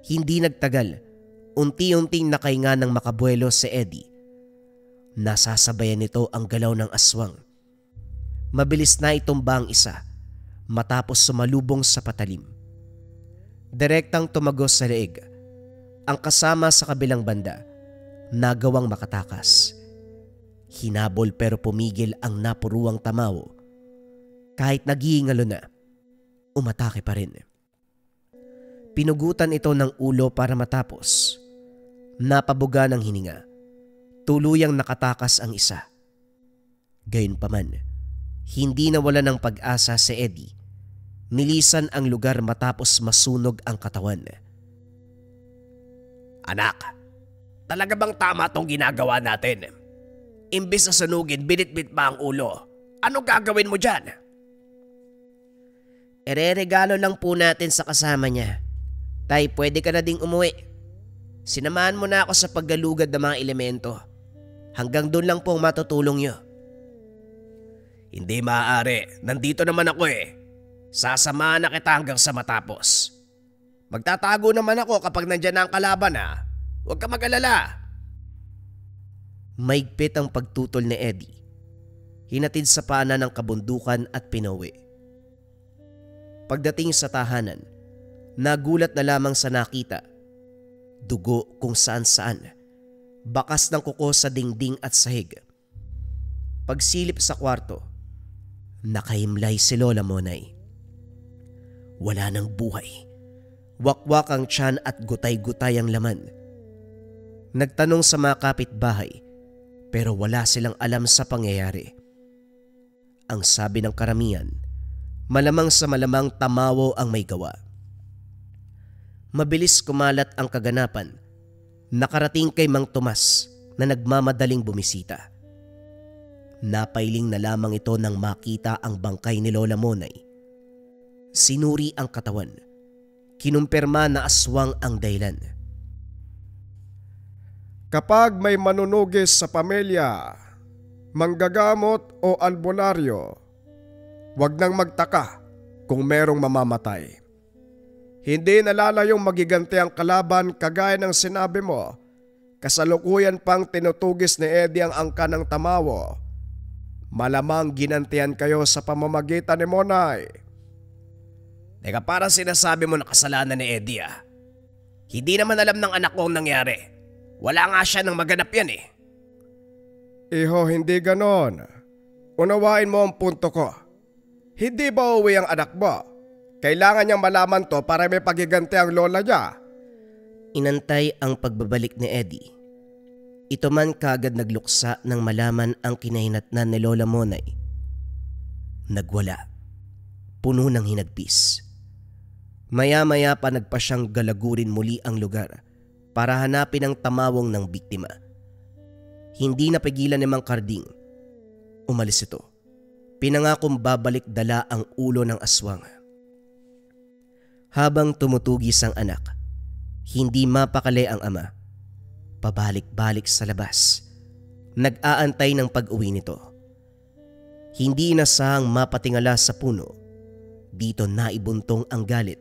Hindi nagtagal, unti-unting nakahinga ng makabuelo si Eddie. Nasasabayan nito ang galaw ng aswang. Mabilis na itumba ang isa matapos sumalubong sa patalim. Direktang tumagos sa leeg. Ang kasama sa kabilang banda, nagawang makatakas. Hinabol pero pumigil ang napuruang tamawo. Kahit naghihingalo na, umatake pa rin. Pinugutan ito ng ulo para matapos. Napabuga ng hininga. Tuluyang nakatakas ang isa. Gayunpaman, hindi nawala ng pag-asa si Eddie. Nilisan ang lugar matapos masunog ang katawan. Anak, talaga bang tama tong ginagawa natin? Imbis na sunugin, binitbit pa ang ulo. Anong gagawin mo dyan? Ereregalo lang po natin sa kasama niya. Tay, pwede ka na ding umuwi. Sinamahan mo na ako sa paggalugad ng mga elemento. Hanggang doon lang po ang matutulong niyo. Hindi maaari. Nandito naman ako eh. Sasamahan na kita hanggang sa matapos. Magtatago naman ako kapag nandyan na ang kalaban ha. Huwag ka mag-alala. Maigpit ang pagtutol ni Eddie. Hinatid sa paanan ng kabundukan at pinauwi. Pagdating sa tahanan, nagulat na lamang sa nakita. Dugo kung saan-saan. Bakas ng kuko sa dingding at sahig. Pagsilip sa kwarto, nakahimlay si Lola Monay. Wala nang buhay. Wakwak ang tiyan at gutay-gutay ang laman. Nagtanong sa mga kapitbahay pero wala silang alam sa pangyayari. Ang sabi ng karamihan, malamang sa malamang tamawo ang may gawa. Mabilis kumalat ang kaganapan. Nakarating kay Mang Tomas na nagmamadaling bumisita. Napailing na lamang ito nang makita ang bangkay ni Lola Monay. Sinuri ang katawan. Kinumpirma na aswang ang dahilan. Kapag may manunugis sa pamilya, manggagamot o albularyo, huwag nang magtaka kung merong mamamatay. Hindi nalalayong magiganti ang kalaban kagaya ng sinabi mo. Kasalukuyan pang tinutugis ni Eddie ang angka ng tamawo. Malamang ginantihan kayo sa pamamagitan ni Monay. Teka, parang sinasabi mo na kasalanan ni Eddie ah. Hindi naman alam ng anak ko ang nangyari. Wala nga siya nang maganap yan eh. Iho, hindi ganon. Unawain mo ang punto ko. Hindi ba uwi ang anak mo? Kailangan niyang malaman to para may pagiganti ang lola niya. Inantay ang pagbabalik ni Eddie. Ito man kagad nagluksa nang malaman ang kinahinatnan ni Lola Monay. Nagwala. Puno ng hinagpis. Maya-maya pa nagpa siyang galagurin muli ang lugar para hanapin ang tamawong ng biktima. Hindi napigilan ni Mang Karding. Umalis ito. Pinangakong babalik dala ang ulo ng aswang. Habang tumutugis ang anak, hindi mapakali ang ama. Pabalik-balik sa labas. Nag-aantay ng pag-uwi nito. Hindi inasahang mapatingala sa puno. Dito naibuntong ang galit.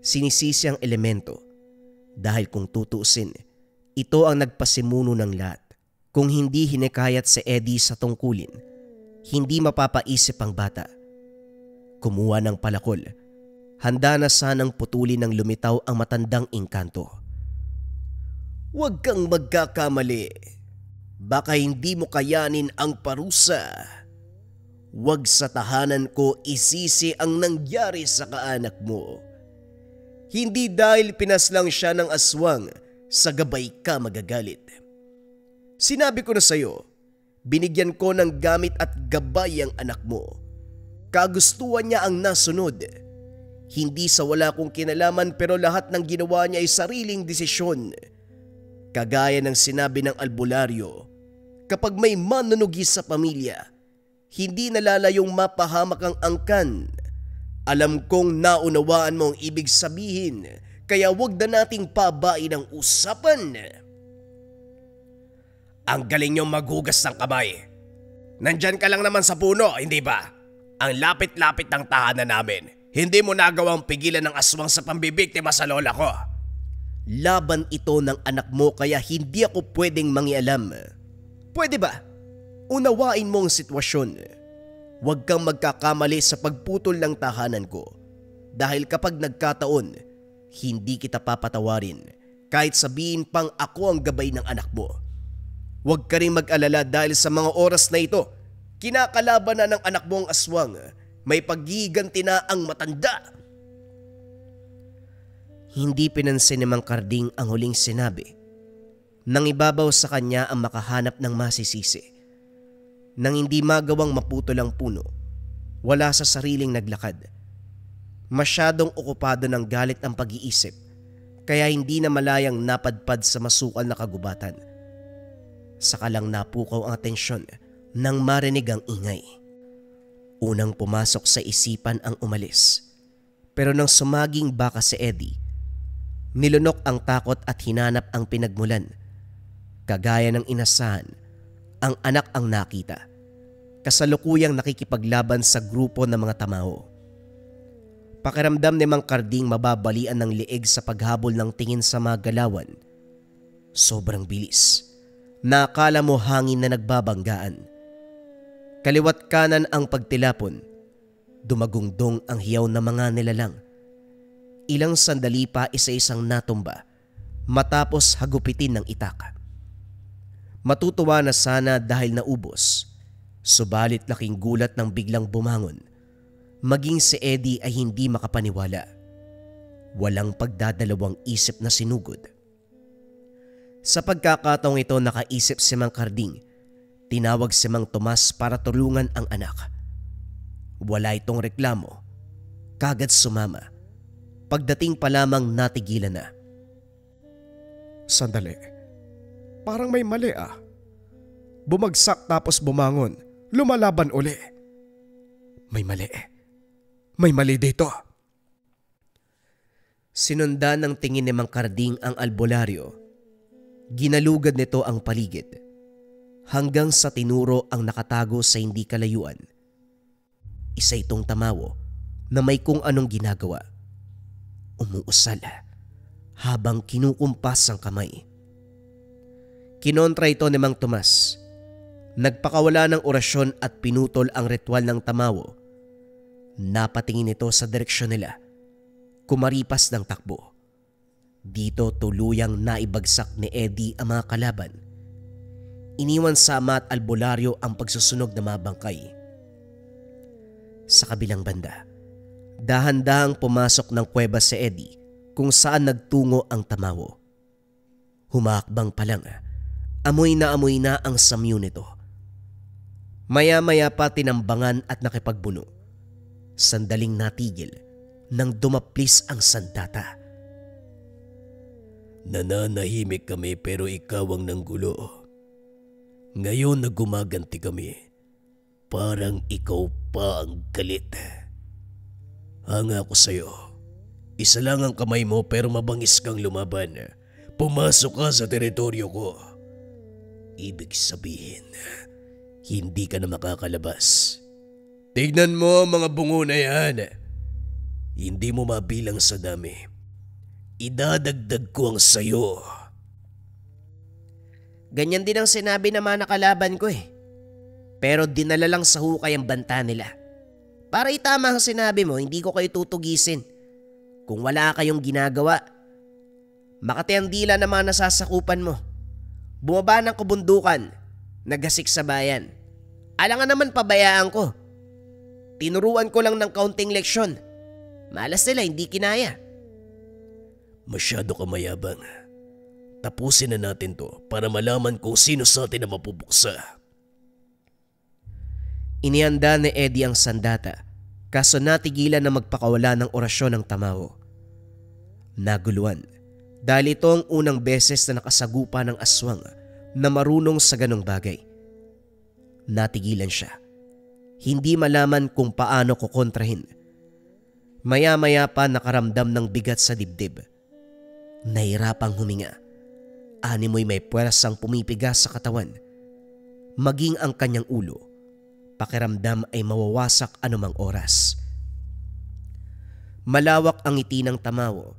Sinisisi ang elemento. Dahil kung tutuusin, ito ang nagpasimuno ng lahat. Kung hindi hinikayat si Eddie sa tungkulin, hindi mapapaisip ang bata. Kumuha ng palakol. Handa na sanang putulin ng lumitaw ang matandang engkanto. Huwag kang magkakamali. Baka hindi mo kayanin ang parusa. Huwag sa tahanan ko isisi ang nangyari sa kaanak mo. Hindi dahil pinaslang siya ng aswang, sa gabay ka magagalit. Sinabi ko na sa'yo, binigyan ko ng gamit at gabay ang anak mo. Kagustuhan niya ang nasunod. Hindi sa wala kong kinalaman pero lahat ng ginawa niya ay sariling desisyon. Kagaya ng sinabi ng albularyo, kapag may manunugis sa pamilya, hindi nalalayong mapahamak ang angkan. Alam kong naunawaan mo ang ibig sabihin, kaya wag na nating pabain ang usapan. Ang galing niyong maghugas ng kamay. Nandyan ka lang naman sa puno, hindi ba? Ang lapit-lapit ng tahanan namin. Hindi mo nagawang pigilan ng aswang sa pambibiktima sa lola ko. Laban ito ng anak mo kaya hindi ako pwedeng mangialam. Pwede ba? Unawain mo ang sitwasyon. Huwag kang magkakamali sa pagputol ng tahanan ko. Dahil kapag nagkataon, hindi kita papatawarin kahit sabihin pang ako ang gabay ng anak mo. Huwag ka rin mag-alala dahil sa mga oras na ito, kinakalaban na ng anak mo ang aswang. May paggiganti na ang matanda. Hindi pinansin ni Mang Karding ang huling sinabi. Nang ibabaw sa kanya ang makahanap ng masisisi. Nang hindi magawang maputol ang puno, wala sa sariling naglakad. Masyadong okupado ng galit ang pag-iisip, kaya hindi na malayang napadpad sa masukal na kagubatan. Saka lang napukaw ang atensyon nang marinig ang ingay. Unang pumasok sa isipan ang umalis. Pero nang sumaging baka si Eddie, nilunok ang takot at hinanap ang pinagmulan. Kagaya ng inasahan, Ang anak ang nakita, kasalukuyang nakikipaglaban sa grupo ng mga tamaho. Pakiramdam ni Mang Karding mababalian ng leeg sa paghabol ng tingin sa mga galawan. Sobrang bilis. Nakala mo hangin na nagbabanggaan. Kaliwat kanan ang pagtilapon. Dumagungdong ang hiyaw ng mga nilalang. Ilang sandali pa isa-isang natumba matapos hagupitin ng itak. Matutuwa na sana dahil naubos. Subalit laking gulat nang biglang bumangon. Maging si Eddie ay hindi makapaniwala. Walang pagdadalawang isip na sinugod. Sa pagkakataong ito nakaisip si Mang Karding. Tinawag si Mang Tomas para tulungan ang anak. Wala itong reklamo. Kagad sumama. Pagdating pa lamang natigilan na. Sandali. Parang may mali ah. Bumagsak tapos bumangon. Lumalaban uli. May mali. May mali dito. Sinundan ng tingin ni Mang Karding ang albularyo. Ginalugad nito ang paligid. Hanggang sa tinuro ang nakatago sa hindi kalayuan. Isa itong tamawo na may kung anong ginagawa. Umuusala habang kinukumpas ang kamay. Kinontra ito ni Mang Tomas. Nagpakawala ng orasyon at pinutol ang ritual ng tamawo. Napatingin ito sa direksyon nila. Kumaripas ng takbo. Dito tuluyang naibagsak ni Eddie ang mga kalaban. Iniwan sa ama at albularyo ang pagsusunog ng mga bangkay. Sa kabilang banda, dahan-dahang pumasok ng kuweba si Eddie kung saan nagtungo ang tamawo. Humakbang pa lang, amoy na ang samyo nito. Maya-maya pa tinambangan at nakipagbuno. Sandaling natigil nang dumaplis ang sandata. Nananahimik kami pero ikaw ang nanggulo. Ngayon na gumaganti kami, parang ikaw pa ang galit. Hanga ako sa'yo. Isa lang ang kamay mo pero mabangis kang lumaban. Pumasok ka sa teritoryo ko. Ibig sabihin, hindi ka na makakalabas. Tignan mo ang mga bungo na yan. Hindi mo mabilang sa dami. Idadagdag ko ang sayo. Ganyan din ang sinabi ng mga nakalaban ko eh. Pero dinala lang sa hukay ang banta nila. Para itama ang sinabi mo, hindi ko kayo tutugisin. Kung wala kayong ginagawa, makati ang dila ng mga nasasakupan mo. Bumaba ng kabundukan, nagasik sa bayan. Alangan naman pabayaan ko. Tinuruan ko lang ng kaunting leksyon. Malas nila, hindi kinaya. Masyado ka mayabang. Tapusin na natin to para malaman kung sino sa atin na mapupuksa. Inihanda ni Eddie ang sandata, kaso natigilan na magpakawala ng orasyon ng tamawo. Naguluhan dahil ito ang unang beses na nakasagupa ng aswang na marunong sa ganong bagay. Natigilan siya. Hindi malaman kung paano kukontrahin. Maya-maya pa nakaramdam ng bigat sa dibdib. Nahirapang huminga. Animoy may puwersang pumipigas sa katawan. Maging ang kanyang ulo. Pakiramdam ay mawawasak anumang oras. Malawak ang ngiti ng tamawo.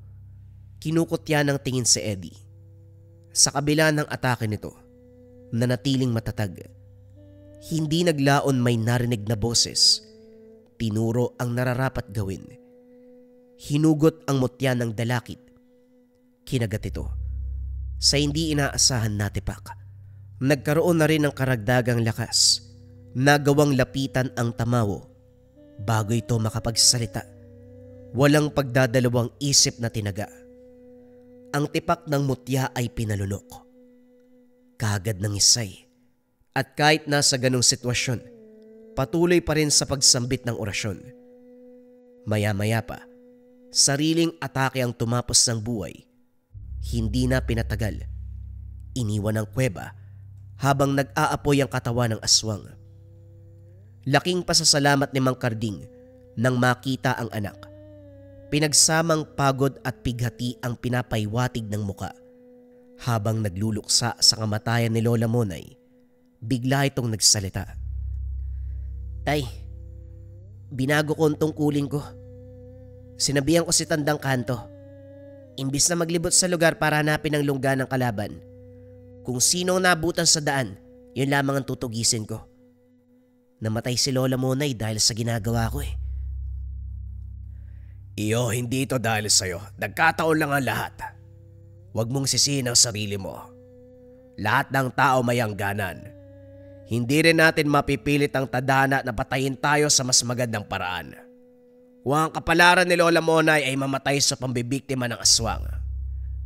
Kinukutya ng tingin si Eddie. Sa kabila ng atake nito, nanatiling matatag. Hindi naglaon may narinig na boses. Tinuro ang nararapat gawin. Hinugot ang mutya ng dalakit. Kinagat ito. Sa hindi inaasahan na tipak, nagkaroon na rin ng karagdagang lakas. Nagawang lapitan ang tamawo. Bago ito makapagsalita, walang pagdadalawang isip na tinaga. Ang tipak ng mutya ay pinalunok. Kagad ng isay. At kahit nasa ganong sitwasyon, patuloy pa rin sa pagsambit ng orasyon. Maya-maya pa, sariling atake ang tumapos ng buhay. Hindi na pinatagal. Iniwan ang kuweba habang nag-aapoy ang katawan ng aswang. Laking pasasalamat ni Mang Karding nang makita ang anak. Pinagsamang pagod at pighati ang pinapaywatig ng muka. Habang nagluluksa sa kamatayan ni Lola Monay, Bigla itong nagsalita. Tay, binago ko ang tungkulin ko. Sinabihan ko si Tandang Kanto. Imbis na maglibot sa lugar para hanapin ang lungga ng kalaban, kung sinong nabutan sa daan, yun lamang ang tutugisin ko. Namatay si Lola Monay dahil sa ginagawa ko eh. Iyo, hindi ito dahil sa'yo. Nagkataon lang ang lahat. Huwag mong sisihin ang sarili mo. Lahat ng tao may hangganan. Hindi rin natin mapipilit ang tadhana na patayin tayo sa mas magandang paraan. Kung ang kapalaran ni Lola Monay ay mamatay sa pambibiktima ng aswang,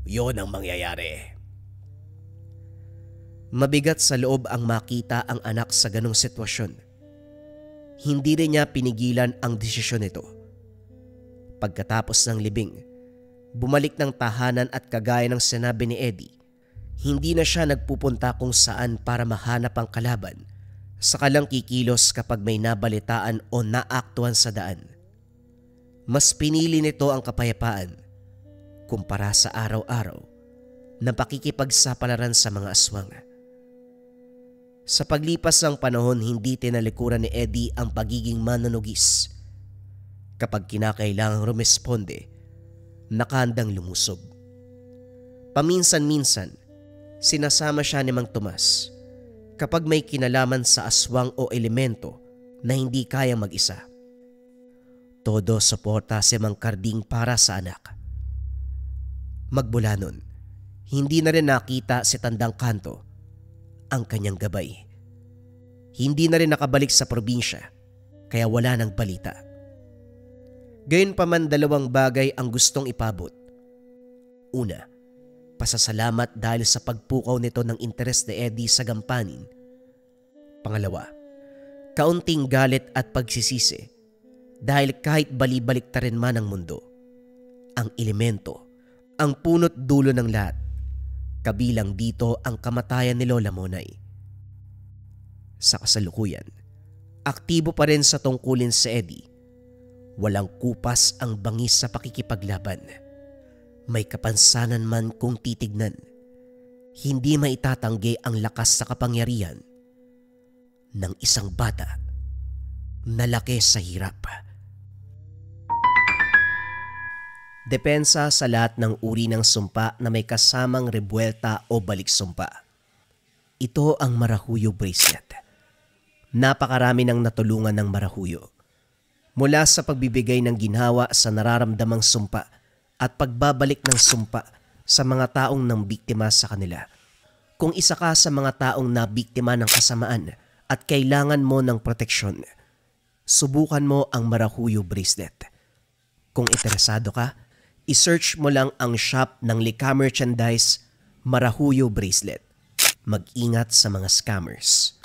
yun ang mangyayari. Mabigat sa loob ang makita ang anak sa ganong sitwasyon. Hindi rin niya pinigilan ang desisyon nito. Pagkatapos ng libing, bumalik ng tahanan at kagaya ng sinabi ni Eddie, hindi na siya nagpupunta kung saan para mahanap ang kalaban, saka lang kikilos kapag may nabalitaan o naaktuhan sa daan. Mas pinili nito ang kapayapaan kumpara sa araw-araw na pakikipagsapalaran sa mga aswang. Sa paglipas ng panahon, hindi tinalikuran ni Eddie ang pagiging manunugis. Kapag kinakailangang rumesponde, nakahandang lumusog. Paminsan-minsan, sinasama siya ni Mang Tomas kapag may kinalaman sa aswang o elemento na hindi kayang mag-isa. Todo suporta si Mang Karding para sa anak. Magmula nun, hindi na rin nakita si Tandang Kanto ang kanyang gabay. Hindi na rin nakabalik sa probinsya kaya wala nang balita. Gayunpaman, dalawang bagay ang gustong ipabot. Una, pasasalamat dahil sa pagpukaw nito ng interes ni Eddie sa gampanin. Pangalawa, kaunting galit at pagsisisi dahil kahit bali-baliktarin man ang mundo, ang elemento, ang punot dulo ng lahat, kabilang dito ang kamatayan ni Lola Monay. Sa kasalukuyan, aktibo pa rin sa tungkulin si Eddie. Walang kupas ang bangis sa pakikipaglaban. May kapansanan man kung titignan. Hindi maitatanggi ang lakas sa kapangyarihan ng isang bata na laki sa hirap. Depensa sa lahat ng uri ng sumpa na may kasamang rebuelta o balik-sumpa. Ito ang Marahuyo Bracelet. Napakarami ng natulungan ng Marahuyo. Mula sa pagbibigay ng ginhawa sa nararamdamang sumpa at pagbabalik ng sumpa sa mga taong nang biktima sa kanila. Kung isa ka sa mga taong nabiktima ng kasamaan at kailangan mo ng proteksyon, subukan mo ang Marahuyo Bracelet. Kung interesado ka, i-search mo lang ang shop ng Lika Merchandise Marahuyo Bracelet. Mag-ingat sa mga scammers.